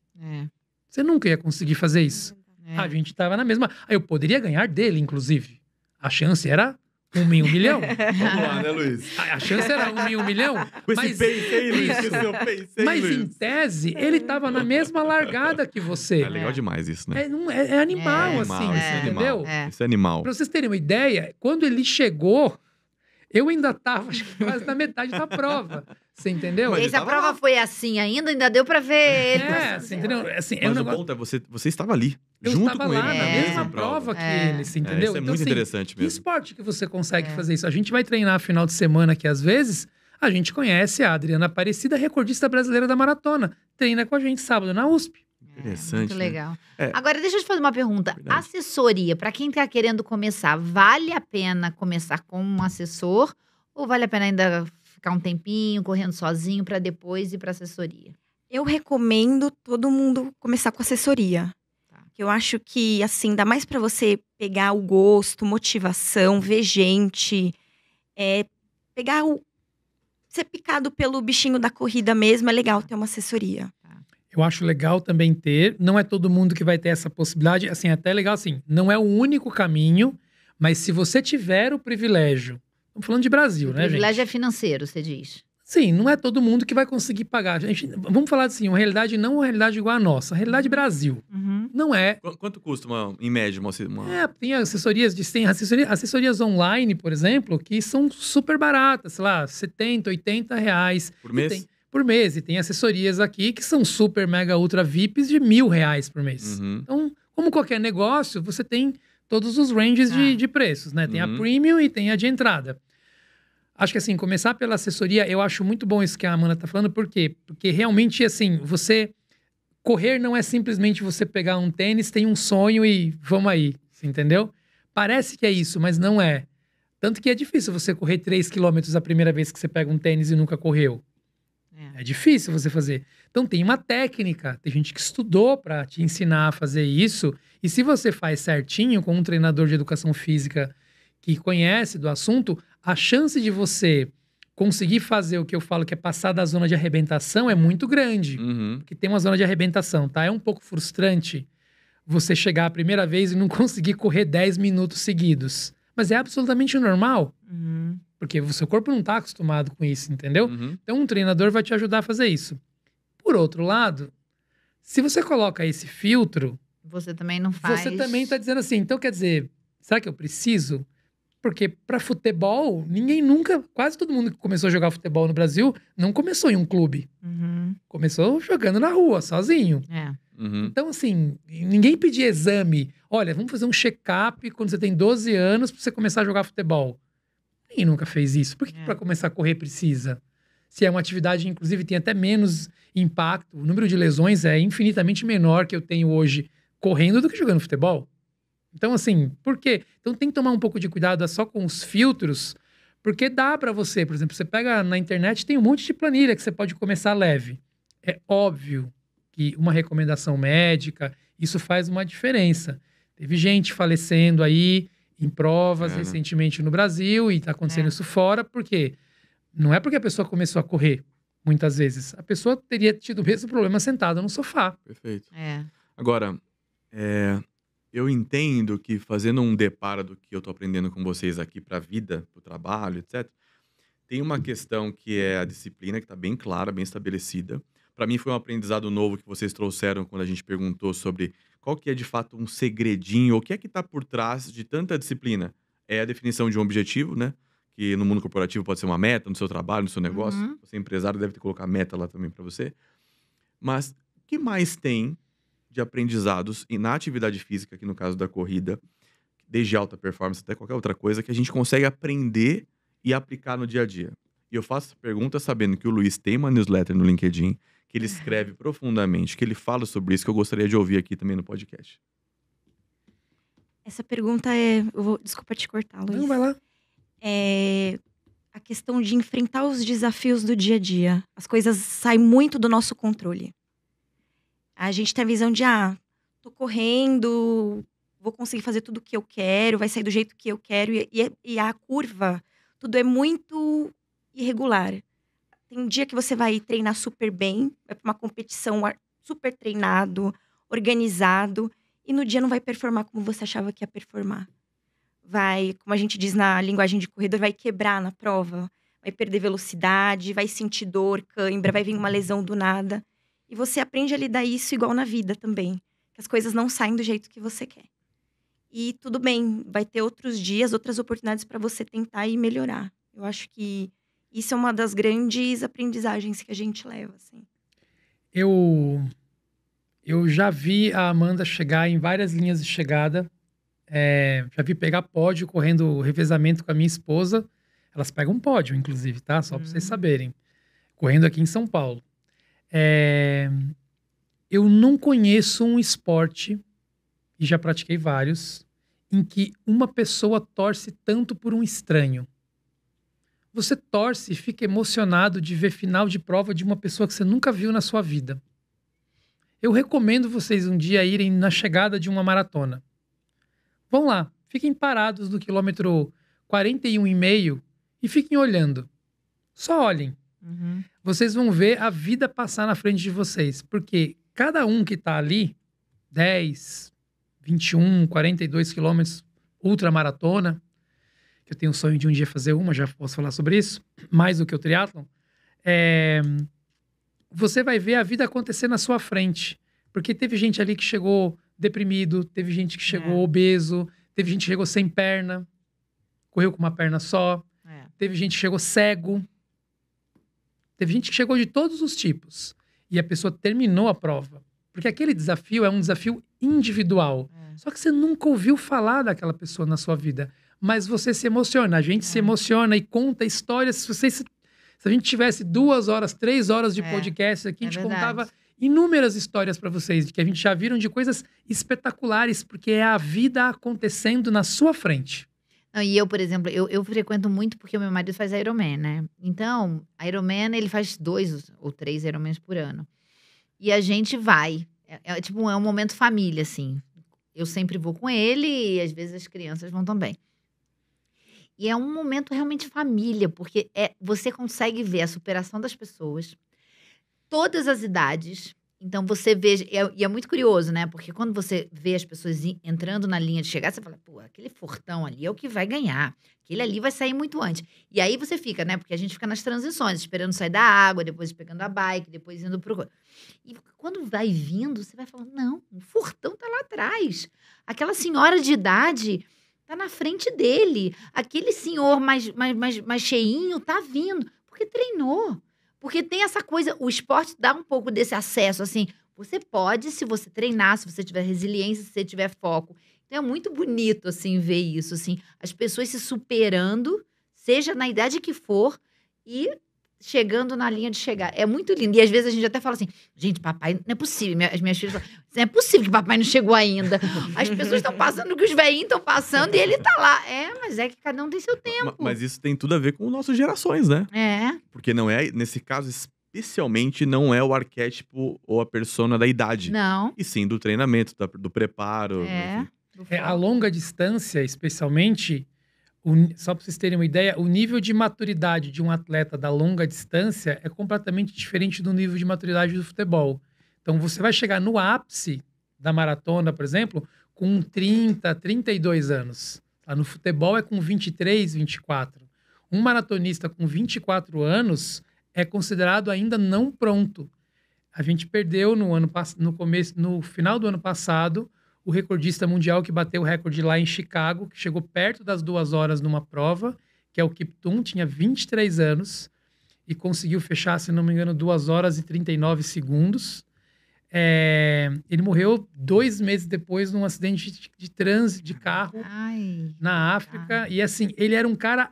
Você nunca ia conseguir fazer isso. A gente tava na mesma... Eu poderia ganhar dele, inclusive. A chance era 1 em 1 milhão. Vamos lá, né, Luiz? A chance era 1 em 1 milhão. Com esse pace aí, Luiz. Com esse seu pace aí, Mas Luiz. em tese, ele tava na mesma largada que você. É legal demais isso, né? É animal, assim. Entendeu? Isso é animal. Pra vocês terem uma ideia, quando ele chegou... Eu ainda tava quase na metade da prova. Você entendeu? Mas essa prova foi assim ainda deu pra ver ele. Você entendeu? Assim, mas o ponto é, você estava ali, junto com ele. Eu estava lá na mesma prova que ele, você entendeu? Isso é então, muito assim, interessante mesmo. Que esporte que você consegue fazer isso? A gente vai treinar final de semana que às vezes a gente conhece a Adriana Aparecida, recordista brasileira da maratona. Treina com a gente sábado na USP. Interessante. Muito legal. Né? Agora, deixa eu te fazer uma pergunta. Verdade. Assessoria, para quem tá querendo começar, vale a pena começar com um assessor ou vale a pena ainda ficar um tempinho correndo sozinho para depois ir para assessoria? Eu recomendo todo mundo começar com assessoria. Tá. Eu acho que, assim, dá mais para você pegar o gosto, motivação, ver gente, ser picado pelo bichinho da corrida mesmo, é legal ter uma assessoria. Eu acho legal também ter. Não é todo mundo que vai ter essa possibilidade. Assim, até legal assim. Não é o único caminho, mas se você tiver o privilégio... Estamos falando de Brasil, O né, gente? privilégio é financeiro, você diz. Sim, não é todo mundo que vai conseguir pagar. Vamos falar assim, uma realidade não uma realidade igual a nossa. A realidade Brasil. Não é. Quanto custa, em média, uma... Tem assessorias, assessorias online, por exemplo, que são super baratas, sei lá, 70, 80 reais. Por mês? Por mês. E tem assessorias aqui que são super, mega, ultra VIPs de R$1.000 por mês. Uhum. Então, como qualquer negócio, você tem todos os ranges de preços, né? Tem a premium e tem a de entrada. Acho que, assim, começar pela assessoria, eu acho muito bom isso que a Amanda tá falando. Por quê? Porque realmente, assim, correr não é simplesmente você pegar um tênis, tem um sonho e vamos aí, você entendeu? Parece que é isso, mas não é. Tanto que é difícil você correr 3 quilômetros a primeira vez que você pega um tênis e nunca correu. É difícil você fazer. Então tem uma técnica, tem gente que estudou para te ensinar a fazer isso. E se você faz certinho com um treinador de educação física que conhece do assunto, a chance de você conseguir fazer o que eu falo que é passar da zona de arrebentação é muito grande. Uhum. Porque tem uma zona de arrebentação, tá? É um pouco frustrante você chegar a primeira vez e não conseguir correr 10 minutos seguidos. Mas é absolutamente normal. Porque o seu corpo não tá acostumado com isso, entendeu? Uhum. Então um treinador vai te ajudar a fazer isso. Por outro lado, se você coloca esse filtro, Você também não faz. você também tá dizendo assim, então quer dizer, será que eu preciso? Porque para futebol, quase todo mundo que começou a jogar futebol no Brasil não começou em um clube. Começou jogando na rua, sozinho. Uhum. Então, assim, ninguém pedia exame. Olha, vamos fazer um check-up quando você tem 12 anos pra você começar a jogar futebol. Ninguém nunca fez isso. Por que para começar a correr precisa? Se é uma atividade, inclusive, tem até menos impacto. O número de lesões é infinitamente menor que eu tenho hoje correndo do que jogando futebol. Então, assim, por quê? Então tem que tomar um pouco de cuidado só com os filtros, porque dá pra você, por exemplo, você pega na internet, tem um monte de planilha que você pode começar leve. É óbvio que uma recomendação médica, isso faz uma diferença. Teve gente falecendo aí em provas recentemente no Brasil e tá acontecendo isso fora, por quê? Não é porque a pessoa começou a correr, muitas vezes. A pessoa teria tido o mesmo problema sentada no sofá. Perfeito. Agora, eu entendo que fazendo um deparo do que eu tô aprendendo com vocês aqui pra vida, pro trabalho, etc., tem uma questão que é a disciplina, que tá bem clara, bem estabelecida. Pra mim foi um aprendizado novo que vocês trouxeram quando a gente perguntou sobre qual que é de fato um segredinho, ou o que é que tá por trás de tanta disciplina. É a definição de um objetivo, né? Que no mundo corporativo pode ser uma meta no seu trabalho, no seu negócio. Você é empresário, deve ter que colocar meta lá também pra você. Mas o que mais tem de aprendizados e na atividade física, aqui no caso da corrida, desde alta performance até qualquer outra coisa, que a gente consegue aprender e aplicar no dia a dia? E eu faço essa pergunta sabendo que o Luiz tem uma newsletter no LinkedIn, que ele escreve profundamente, que ele fala sobre isso, que eu gostaria de ouvir aqui também no podcast. Essa pergunta desculpa te cortar, Luiz. Não, vai lá. É a questão de enfrentar os desafios do dia a dia. As coisas saem muito do nosso controle. A gente tem a visão de, tô correndo, vou conseguir fazer tudo o que eu quero, vai sair do jeito que eu quero. E a curva, tudo é muito irregular. Tem um dia que você vai treinar super bem, vai para uma competição super treinado, organizado, e no dia não vai performar como você achava que ia performar. Vai, como a gente diz na linguagem de corredor, vai quebrar na prova, vai perder velocidade, vai sentir dor, cãibra, vai vir uma lesão do nada. E você aprende a lidar isso igual na vida também. Que as coisas não saem do jeito que você quer. E tudo bem, vai ter outros dias, outras oportunidades para você tentar e melhorar. Eu acho que isso é uma das grandes aprendizagens que a gente leva, assim. Eu já vi a Amanda chegar em várias linhas de chegada. Já vi pegar pódio correndo revezamento com a minha esposa. Elas pegam pódio, inclusive, tá? Só para vocês saberem. Correndo aqui em São Paulo. Eu não conheço um esporte, e já pratiquei vários, em que uma pessoa torce tanto por um estranho. Você torce e fica emocionado de ver final de prova de uma pessoa que você nunca viu na sua vida. Eu recomendo vocês um dia irem na chegada de uma maratona. Vão lá, fiquem parados no quilômetro 41,5 e fiquem olhando. Só olhem. Vocês vão ver a vida passar na frente de vocês. Porque cada um que tá ali, 10, 21, 42 quilômetros, ultramaratona, que eu tenho o sonho de um dia fazer uma, já posso falar sobre isso, mais do que o triatlon, você vai ver a vida acontecer na sua frente. Porque teve gente ali que chegou deprimido, teve gente que chegou obeso, teve gente que chegou sem perna, correu com uma perna só, teve gente que chegou cego, teve gente que chegou de todos os tipos. E a pessoa terminou a prova. Porque aquele desafio é um desafio individual. Só que você nunca ouviu falar daquela pessoa na sua vida. Mas você se emociona, a gente se emociona e conta histórias. Se a gente tivesse 2 horas, 3 horas de podcast aqui, a gente contava inúmeras histórias para vocês, que a gente já viram de coisas espetaculares, porque é a vida acontecendo na sua frente. Não, e eu, por exemplo, eu frequento muito porque o meu marido faz Ironman, né? Então, Ironman, ele faz 2 ou 3 Ironmans por ano. E a gente vai. Tipo, é um momento família, assim. Eu sempre vou com ele e às vezes as crianças vão também. E é um momento realmente família, porque você consegue ver a superação das pessoas, todas as idades. Então, você vê... E é muito curioso, né? Porque quando você vê as pessoas entrando na linha de chegada, você fala, pô, aquele fortão ali é o que vai ganhar. Aquele ali vai sair muito antes. E aí você fica, né? Porque a gente fica nas transições, esperando sair da água, depois pegando a bike, depois indo pro... E quando vai vindo, você vai falando, não, o fortão tá lá atrás. Aquela senhora de idade tá na frente dele. Aquele senhor mais cheinho tá vindo. Porque treinou. Porque tem essa coisa, o esporte dá um pouco desse acesso, assim. Você pode, se você treinar, se você tiver resiliência, se você tiver foco. Então, é muito bonito, assim, ver isso, assim. As pessoas se superando, seja na idade que for, e chegando na linha de chegar. É muito lindo. E às vezes a gente até fala assim, gente, papai, não é possível. As minhas filhas falam, não é possível que papai não chegou ainda. As pessoas estão passando o que os velhinhos estão passando e ele tá lá. Mas é que cada um tem seu tempo. Mas isso tem tudo a ver com nossas gerações, né? Porque não é, nesse caso, especialmente, não é o arquétipo ou a persona da idade. Não. E sim do treinamento, do preparo. A longa distância, especialmente... Só para vocês terem uma ideia, o nível de maturidade de um atleta da longa distância é completamente diferente do nível de maturidade do futebol. Então, você vai chegar no ápice da maratona, por exemplo, com 30, 32 anos. No futebol é com 23, 24. Um maratonista com 24 anos é considerado ainda não pronto. A gente perdeu no final do ano passado o recordista mundial que bateu o recorde lá em Chicago, que chegou perto das 2 horas numa prova, que é o Kiptum, tinha 23 anos, e conseguiu fechar, se não me engano, 2 horas e 39 segundos. Ele morreu 2 meses depois num acidente de trânsito de carro na África. E assim, ele era um cara,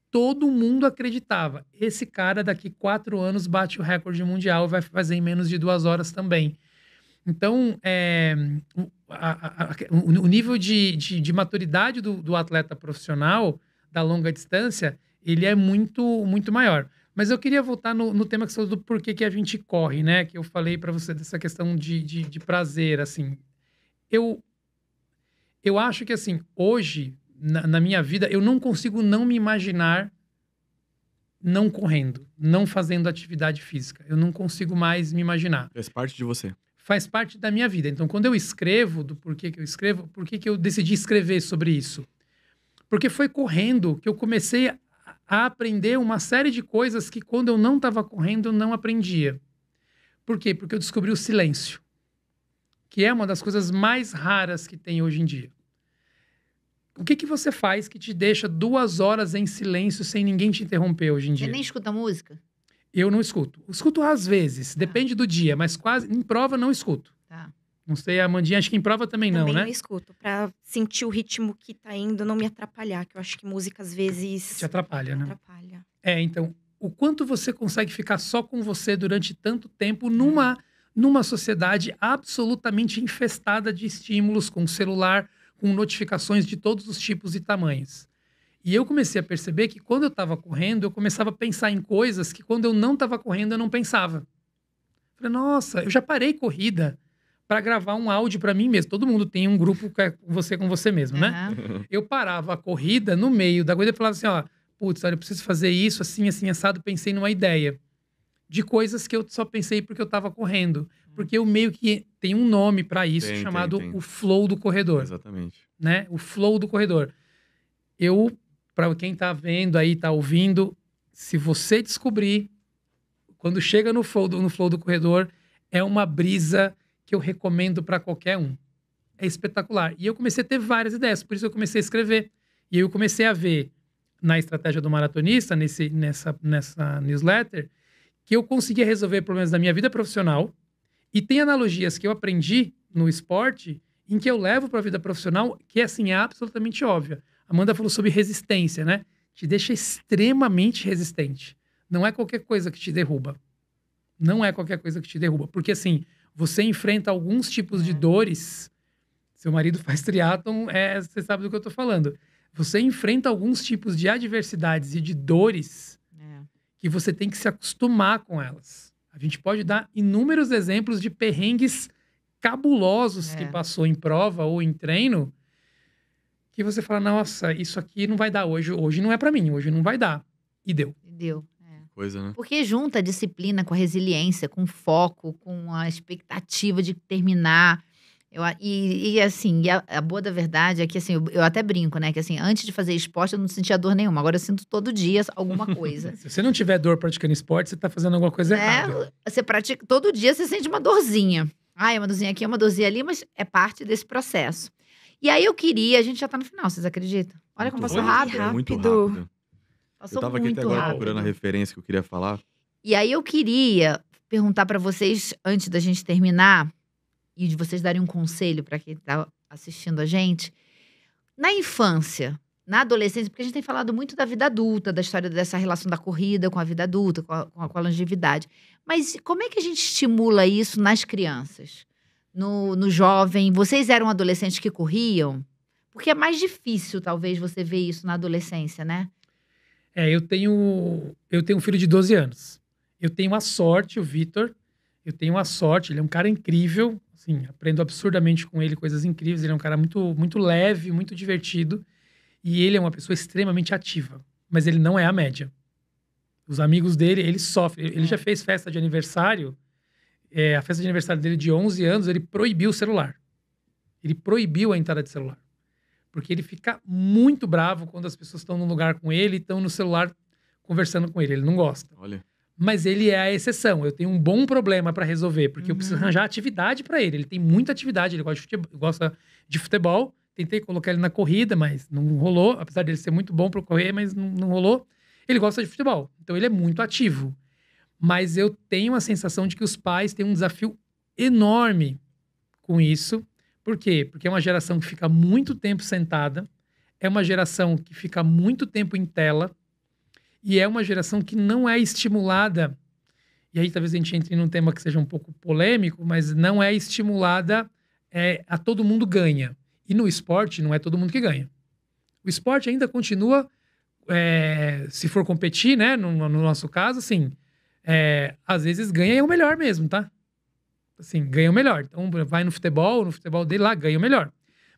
todo mundo acreditava. Esse cara daqui 4 anos bate o recorde mundial, vai fazer em menos de 2 horas também. Então, o nível de maturidade do atleta profissional da longa distância, ele é muito, muito maior. Mas eu queria voltar no tema que você falou do porquê que a gente corre, né? Que eu falei para você dessa questão de prazer, assim. Eu acho que, assim, hoje, na minha vida, eu não consigo não me imaginar não correndo, não fazendo atividade física. Eu não consigo mais me imaginar. Faz parte de você. Faz parte da minha vida. Então, quando eu escrevo, do porquê que eu escrevo, por que eu decidi escrever sobre isso? Porque foi correndo que eu comecei a aprender uma série de coisas que quando eu não estava correndo, eu não aprendia. Por quê? Porque eu descobri o silêncio, que é uma das coisas mais raras que tem hoje em dia. O que você faz que te deixa 2 horas em silêncio sem ninguém te interromper hoje em dia? Você nem escuta música? Eu não escuto. Escuto às vezes, depende do dia, mas quase em prova não escuto. Não sei, a Amandinha, acho que em prova também não, né? Também não escuto, pra sentir o ritmo que tá indo, não me atrapalhar, que eu acho que música às vezes... Te atrapalha, né? Atrapalha. Então, o quanto você consegue ficar só com você durante tanto tempo numa sociedade absolutamente infestada de estímulos, com celular, com notificações de todos os tipos e tamanhos. E eu comecei a perceber que quando eu estava correndo, eu começava a pensar em coisas que quando eu não estava correndo, eu não pensava. Falei, nossa, eu já parei corrida para gravar um áudio para mim mesmo. Todo mundo tem um grupo que é você com você mesmo, né? Eu parava a corrida no meio da coisa e falava assim, ó, putz, olha, eu preciso fazer isso, assim, assim, assado. Pensei numa ideia de coisas que eu só pensei porque eu estava correndo. Porque eu meio que tem um nome para isso, Tem, chamado tem. o flow do corredor, Exatamente. né? O flow do corredor. Para quem tá vendo aí, tá ouvindo, se você descobrir, quando chega no flow do corredor, é uma brisa que eu recomendo para qualquer um. É espetacular. E eu comecei a ter várias ideias, por isso eu comecei a escrever. E eu comecei a ver na estratégia do maratonista, nessa newsletter, que eu conseguia resolver problemas da minha vida profissional. E tem analogias que eu aprendi no esporte em que eu levo para a vida profissional, que assim, é absolutamente óbvia. Amanda falou sobre resistência, né? Te deixa extremamente resistente. Não é qualquer coisa que te derruba. Não é qualquer coisa que te derruba. Porque assim, você enfrenta alguns tipos de dores. Seu marido faz triatlon, você sabe do que eu tô falando. Você enfrenta alguns tipos de adversidades e de dores que você tem que se acostumar com elas. A gente pode dar inúmeros exemplos de perrengues cabulosos que passou em prova ou em treino, que você fala, nossa, isso aqui não vai dar hoje. Hoje não é pra mim, hoje não vai dar. E deu. Deu. Coisa, né? Porque junta a disciplina com a resiliência, com o foco, com a expectativa de terminar. A boa da verdade é que, assim, eu até brinco, né? Que, assim, antes de fazer esporte, eu não sentia dor nenhuma. Agora eu sinto todo dia alguma coisa. Se você não tiver dor praticando esporte, você tá fazendo alguma coisa errada. Você pratica, todo dia você sente uma dorzinha. É uma dorzinha aqui, é uma dorzinha ali, mas é parte desse processo. E aí a gente já tá no final, vocês acreditam? Olha como passou rápido. É muito Rápido. rápido. Passou Eu tava aqui muito até agora rápido. procurando a referência que eu queria falar. E aí eu queria perguntar pra vocês, antes da gente terminar, e de vocês darem um conselho pra quem tá assistindo a gente. Na infância, na adolescência, porque a gente tem falado muito da vida adulta, da história dessa relação da corrida com a vida adulta, com a longevidade. Mas como é que a gente estimula isso nas crianças? No jovem? Vocês eram adolescentes que corriam? Porque é mais difícil, talvez, você ver isso na adolescência, né? Eu tenho um filho de 12 anos. Eu tenho a sorte, o Vitor, ele é um cara incrível, assim, aprendo absurdamente com ele coisas incríveis, ele é um cara muito, muito leve, muito divertido, e ele é uma pessoa extremamente ativa, mas ele não é a média. Os amigos dele, ele sofre, ele já fez festa de aniversário, a festa de aniversário dele de 11 anos, ele proibiu o celular. Ele proibiu a entrada de celular. Porque ele fica muito bravo quando as pessoas estão num lugar com ele e estão no celular conversando com ele. Ele não gosta. Olha. Mas ele é a exceção. Eu tenho um bom problema para resolver, porque eu preciso arranjar atividade para ele. Ele tem muita atividade, ele gosta de futebol. Tentei colocar ele na corrida, mas não rolou. Apesar dele ser muito bom para correr, mas não rolou. Ele gosta de futebol. Então ele é muito ativo. Mas eu tenho a sensação de que os pais têm um desafio enorme com isso. Por quê? Porque é uma geração que fica muito tempo sentada, é uma geração que fica muito tempo em tela e é uma geração que não é estimulada, e aí talvez a gente entre num tema que seja um pouco polêmico, mas não é estimulada a todo mundo ganha. E no esporte não é todo mundo que ganha. O esporte ainda continua, se for competir, né, no nosso caso, assim, às vezes ganha o melhor mesmo, tá? Assim, ganha o melhor. Então, vai no futebol dele lá, ganha o melhor.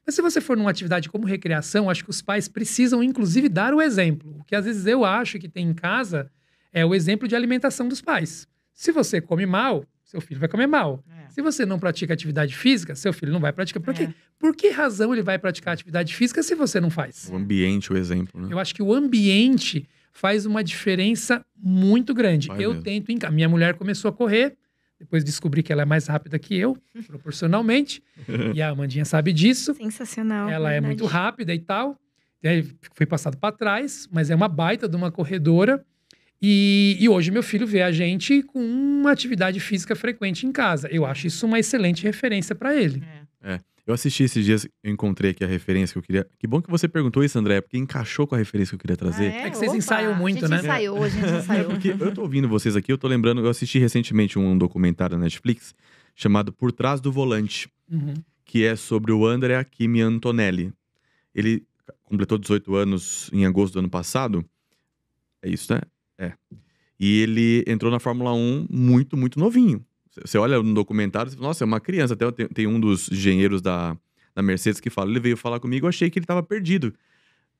Mas se você for numa atividade como recreação, acho que os pais precisam, inclusive, dar o exemplo. O que às vezes eu acho que tem em casa é o exemplo de alimentação dos pais. Se você come mal, seu filho vai comer mal. Se você não pratica atividade física, seu filho não vai praticar. Por quê? Por que razão ele vai praticar atividade física se você não faz? O ambiente, o exemplo, né? Eu acho que o ambiente faz uma diferença muito grande. Vai eu mesmo. tento... Minha mulher começou a correr, depois descobri que ela é mais rápida que eu, proporcionalmente. E a Amandinha sabe disso. Sensacional. Ela é verdade. muito rápida e tal. E aí foi passado para trás, mas é uma baita de uma corredora. E hoje meu filho vê a gente com uma atividade física frequente em casa. Eu acho isso uma excelente referência para ele. Eu assisti esses dias, eu encontrei aqui a referência que eu queria... Que bom que você perguntou isso, André, porque encaixou com a referência que eu queria trazer. É que vocês ensaiam muito, né? A gente ensaiou. Porque eu tô ouvindo vocês aqui, eu tô lembrando... Eu assisti recentemente um documentário na Netflix chamado Por Trás do Volante, Uhum. que é sobre o Andrea Kimi Antonelli. Ele completou 18 anos em agosto do ano passado. É isso, né? E ele entrou na Fórmula 1 muito, muito novinho. Você olha no documentário e fala, nossa, é uma criança. Até tem um dos engenheiros da Mercedes que fala, ele veio falar comigo, eu achei que ele estava perdido.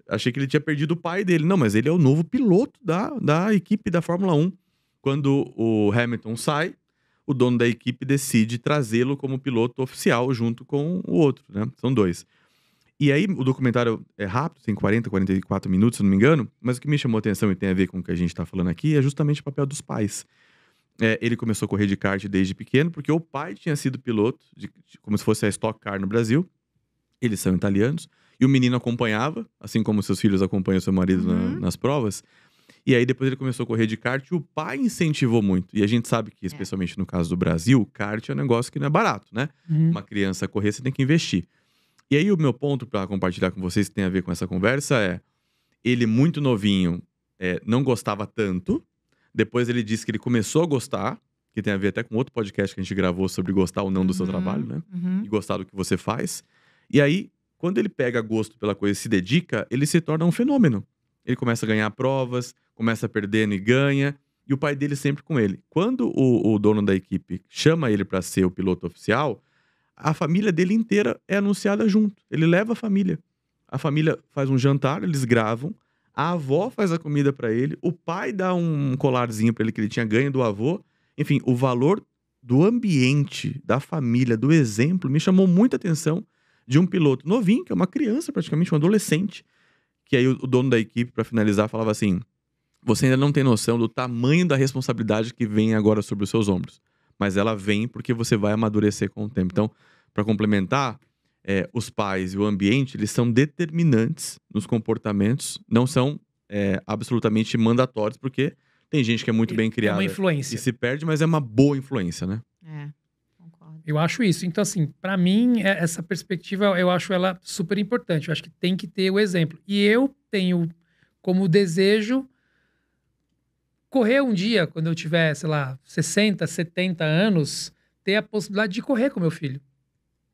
Achei que ele tinha perdido o pai dele. Não, mas ele é o novo piloto da equipe da Fórmula 1. Quando o Hamilton sai, o dono da equipe decide trazê-lo como piloto oficial junto com o outro, né? São 2. E aí, o documentário é rápido, tem 40, 44 minutos, se não me engano, mas o que me chamou a atenção e tem a ver com o que a gente tá falando aqui é justamente o papel dos pais. Ele começou a correr de kart desde pequeno, porque o pai tinha sido piloto, como se fosse a Stock Car no Brasil. Eles são italianos. E o menino acompanhava, assim como seus filhos acompanham seu marido nas provas. E aí, depois ele começou a correr de kart e o pai incentivou muito. E a gente sabe que, especialmente no caso do Brasil, kart é um negócio que não é barato, né? Uma criança correr, você tem que investir. E aí, o meu ponto para compartilhar com vocês, que tem a ver com essa conversa, é... Ele, muito novinho, não gostava tanto. Depois ele disse que ele começou a gostar, que tem a ver até com outro podcast que a gente gravou sobre gostar ou não do seu trabalho, né? E gostar do que você faz. E aí, quando ele pega gosto pela coisa e se dedica, ele se torna um fenômeno. Ele começa a ganhar provas, começa perdendo e ganha. E o pai dele sempre com ele. Quando o dono da equipe chama ele para ser o piloto oficial, a família dele inteira é anunciada junto. Ele leva a família. A família faz um jantar, eles gravam. A avó faz a comida pra ele, o pai dá um colarzinho pra ele que ele tinha ganho do avô. Enfim, o valor do ambiente, da família, do exemplo, me chamou muita atenção de um piloto novinho, que é uma criança praticamente, um adolescente, que aí o dono da equipe, pra finalizar, falava assim: você ainda não tem noção do tamanho da responsabilidade que vem agora sobre os seus ombros, mas ela vem porque você vai amadurecer com o tempo. Então, pra complementar, os pais e o ambiente, eles são determinantes nos comportamentos, não são absolutamente mandatórios, porque tem gente que é muito bem criada uma influência. E se perde, mas é uma boa influência, né? Concordo. Eu acho isso. Então, assim, pra mim, essa perspectiva, eu acho ela super importante. Eu acho que tem que ter o exemplo. E eu tenho como desejo correr um dia, quando eu tiver, sei lá, 60, 70 anos, ter a possibilidade de correr com meu filho.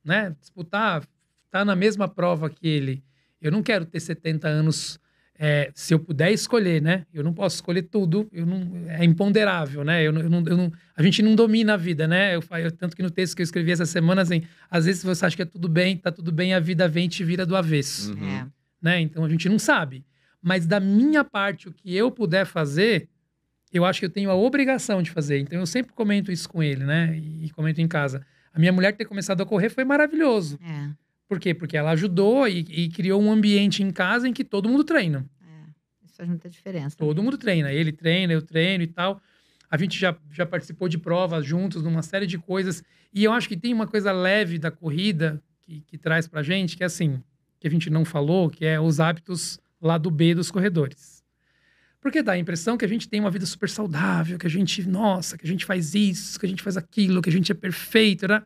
Né? Disputar, tá na mesma prova que ele. Eu não quero ter 70 anos, se eu puder escolher, né? Eu não posso escolher tudo, é imponderável, né? A gente não domina a vida, né? Tanto que no texto que eu escrevi essa semana, assim, às vezes você acha que tá tudo bem, a vida vem e te vira do avesso. Né? Então a gente não sabe. Mas da minha parte, o que eu puder fazer, eu acho que eu tenho a obrigação de fazer. Então eu sempre comento isso com ele, né? E comento em casa. A minha mulher ter começado a correr foi maravilhoso. Por quê? Porque ela ajudou e criou um ambiente em casa em que todo mundo treina. Isso faz muita diferença. Todo mundo treina. Ele treina, eu treino e tal. A gente já participou de provas juntos, numa série de coisas. E eu acho que tem uma coisa leve da corrida que traz pra gente, que é assim, que a gente não falou, que é os hábitos lá do B dos corredores. Porque dá a impressão que a gente tem uma vida super saudável, que a gente, nossa, que a gente faz isso, que a gente faz aquilo, que a gente é perfeito, né?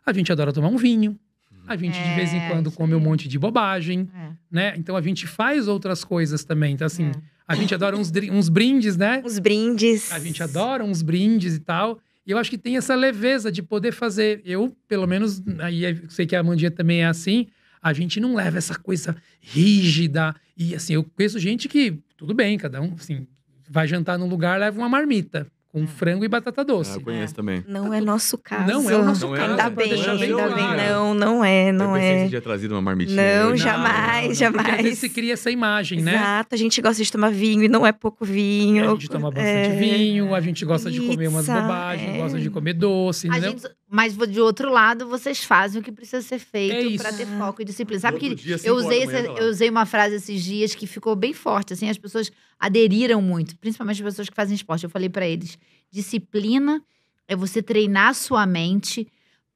A gente adora tomar um vinho. A gente, de vez em quando, come um monte de bobagem, né? Então, a gente faz outras coisas também. Então, assim, a gente adora uns brindes, né? Os brindes. A gente adora uns brindes e tal. E eu acho que tem essa leveza de poder fazer. Eu, pelo menos, aí eu sei que a Amandinha também é assim, a gente não leva essa coisa rígida. E, assim, eu conheço gente que, tudo bem, cada um, assim, vai jantar num lugar, leva uma marmita. Com frango e batata doce. Eu conheço também. Não é nosso caso. Não é o nosso Não é caso. Ainda pra bem, deixar bem ainda bem. claro. Não é. Eu pensei que você tinha trazido uma marmitinha. Não, hoje. jamais. Porque às vezes você cria essa imagem, né? Exato, a gente gosta de tomar vinho e não é pouco vinho. A gente toma bastante vinho, a gente gosta de comer umas pizza, bobagens, gosta de comer doce, entendeu? Mas de outro lado, vocês fazem o que precisa ser É feito isso. pra ter foco e disciplina. Sabe Outro que dia, 5 eu horas usei, da manhã, tá lá. eu usei uma frase esses dias que ficou bem forte, assim, as pessoas aderiram muito, principalmente as pessoas que fazem esporte. Eu falei pra eles, disciplina é você treinar a sua mente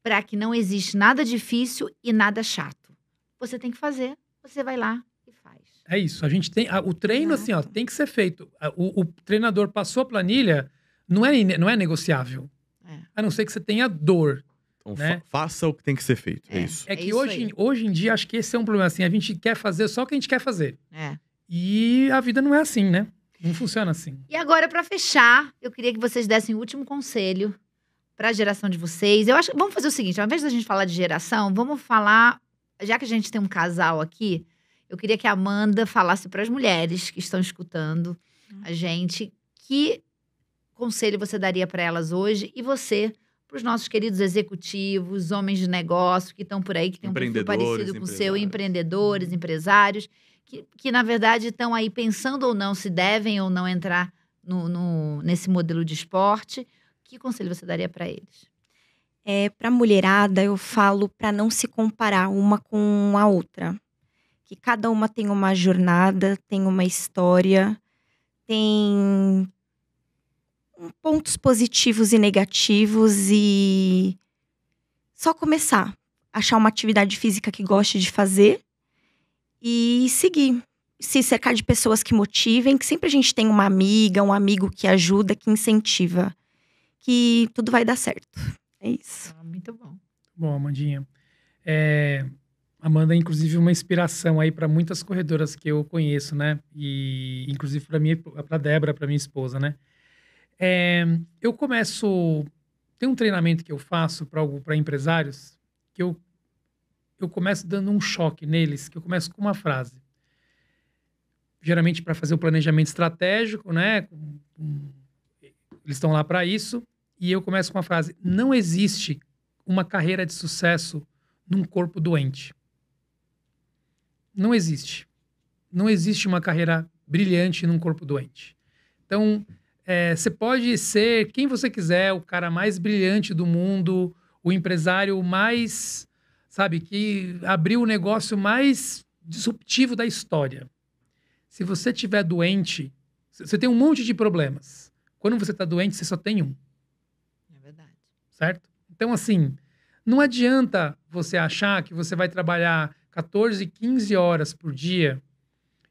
pra que não existe nada difícil e nada chato. Você tem que fazer, você vai lá e faz. É isso. A gente tem. O treino, assim, ó, tem que ser feito. O treinador passou a planilha, não é negociável. A não ser que você tenha dor. Então, né? faça o que tem que ser feito. É isso. É que isso hoje em dia, acho que esse é um problema. Assim, a gente quer fazer só o que a gente quer fazer. É. E a vida não é assim, né? Não funciona assim. E agora, pra fechar, eu queria que vocês dessem o último conselho pra geração de vocês. Eu acho, vamos fazer o seguinte, ao invés da gente falar de geração, vamos falar, já que a gente tem um casal aqui, eu queria que a Amanda falasse pras mulheres que estão escutando a gente, que conselho você daria pra elas hoje e você pros nossos queridos executivos, homens de negócio que estão por aí, que tem um perfil parecido com o seu, empreendedores, empresários, que na verdade estão aí pensando ou não se devem ou não entrar nesse modelo de esporte. Que conselho você daria para eles? Pra mulherada, eu falo pra não se comparar uma com a outra. Que cada uma tem uma jornada, tem uma história, tem pontos positivos e negativos e só começar. Achar uma atividade física que goste de fazer e seguir. Se cercar de pessoas que motivem, que sempre a gente tem uma amiga, um amigo que ajuda, que incentiva. Que tudo vai dar certo. É isso. Muito bom. Bom, Amandinha. Amanda é, inclusive, uma inspiração aí para muitas corredoras que eu conheço, né? E, inclusive, para Débora, para minha esposa, né? Eu começo... Tem um treinamento que eu faço para empresários que eu começo dando um choque neles, que eu começo com uma frase. Geralmente para fazer o planejamento estratégico, né? Eles estão lá para isso. E eu começo com uma frase: não existe uma carreira de sucesso num corpo doente. Não existe. Não existe uma carreira brilhante num corpo doente. Então, você pode ser quem você quiser, o cara mais brilhante do mundo, o empresário mais, sabe, que abriu o negócio mais disruptivo da história. Se você estiver doente, você tem um monte de problemas. Quando você está doente, você só tem um. É verdade. Certo? Então, assim, não adianta você achar que você vai trabalhar 14, 15 horas por dia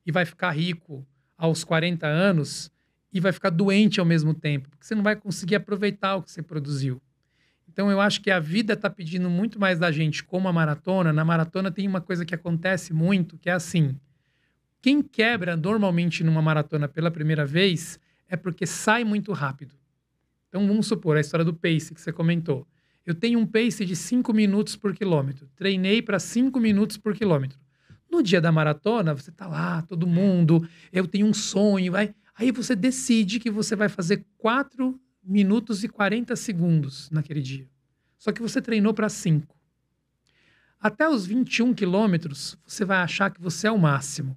e vai ficar rico aos 40 anos e vai ficar doente ao mesmo tempo, porque você não vai conseguir aproveitar o que você produziu. Então, eu acho que a vida está pedindo muito mais da gente, como a maratona. Na maratona tem uma coisa que acontece muito, que é assim: quem quebra normalmente numa maratona pela primeira vez é porque sai muito rápido. Então, vamos supor a história do pace que você comentou. Eu tenho um pace de 5 minutos por quilômetro. Treinei para 5 minutos por quilômetro. No dia da maratona, você tá lá, todo mundo, eu tenho um sonho, aí você decide que você vai fazer 4 minutos e 40 segundos naquele dia. Só que você treinou para 5. Até os 21 quilômetros, você vai achar que você é o máximo.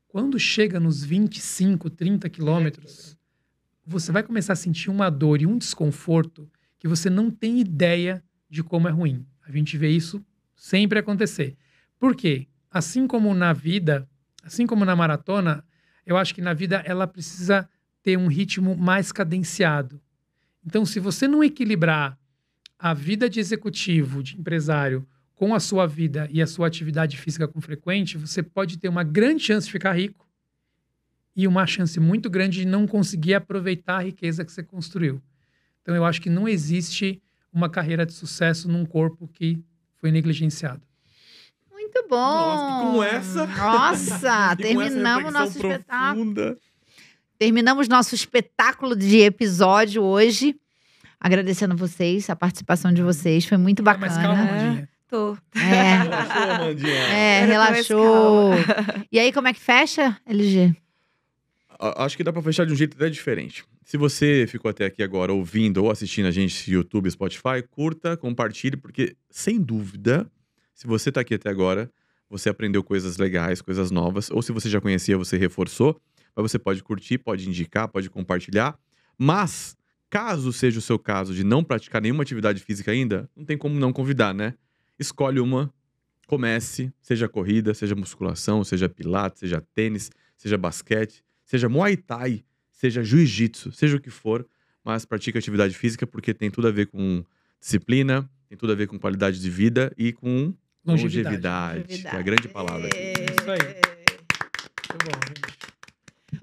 Quando chega nos 25, 30 quilômetros, você vai começar a sentir uma dor e um desconforto que você não tem ideia de como é ruim. A gente vê isso sempre acontecer. Por quê? Assim como na vida, assim como na maratona, eu acho que na vida ela precisa ter um ritmo mais cadenciado. Então, se você não equilibrar a vida de executivo, de empresário, com a sua vida e a sua atividade física com frequente, você pode ter uma grande chance de ficar rico e uma chance muito grande de não conseguir aproveitar a riqueza que você construiu. Então, eu acho que não existe uma carreira de sucesso num corpo que foi negligenciado. Muito bom! Nossa, e com essa... Nossa, E com essa terminamos nosso reflexão espetáculo. profunda. Terminamos nosso espetáculo de episódio hoje. Agradecendo vocês, a participação de vocês. Foi muito bacana. Mas calma, Amandinha. Tô. Relaxou, Amandinha? Relaxou. E aí, como é que fecha, LG? Acho que dá pra fechar de um jeito até diferente. Se você ficou até aqui agora ouvindo ou assistindo a gente no YouTube, Spotify, curta, compartilhe, porque, sem dúvida, se você tá aqui até agora, você aprendeu coisas legais, coisas novas, ou se você já conhecia, você reforçou, mas você pode curtir, pode indicar, pode compartilhar. Mas, caso seja o seu caso de não praticar nenhuma atividade física ainda, não tem como não convidar, né? Escolhe uma, comece, seja corrida, seja musculação, seja pilates, seja tênis, seja basquete, seja muay thai, seja jiu-jitsu, seja o que for, mas pratique atividade física porque tem tudo a ver com disciplina, tem tudo a ver com qualidade de vida e com longevidade. Que é a grande palavra aqui. Isso aí. Muito bom, gente.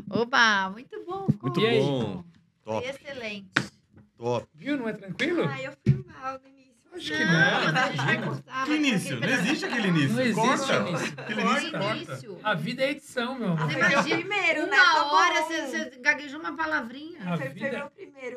Oba, muito bom. Ficou Muito ótimo. bom. Top. Foi excelente. Top. Viu? Não é tranquilo? Eu fui mal no início. Acho que Não, não. a gente vai cortar. Que início? Não existe aquele início. Não existe Corta. início. Aquele início corta. Início. A vida é edição, meu amor. Você Foi meu imagina, primeiro, né? uma Tá hora bom. você gaguejou uma palavrinha. A Foi vida- meu primeiro.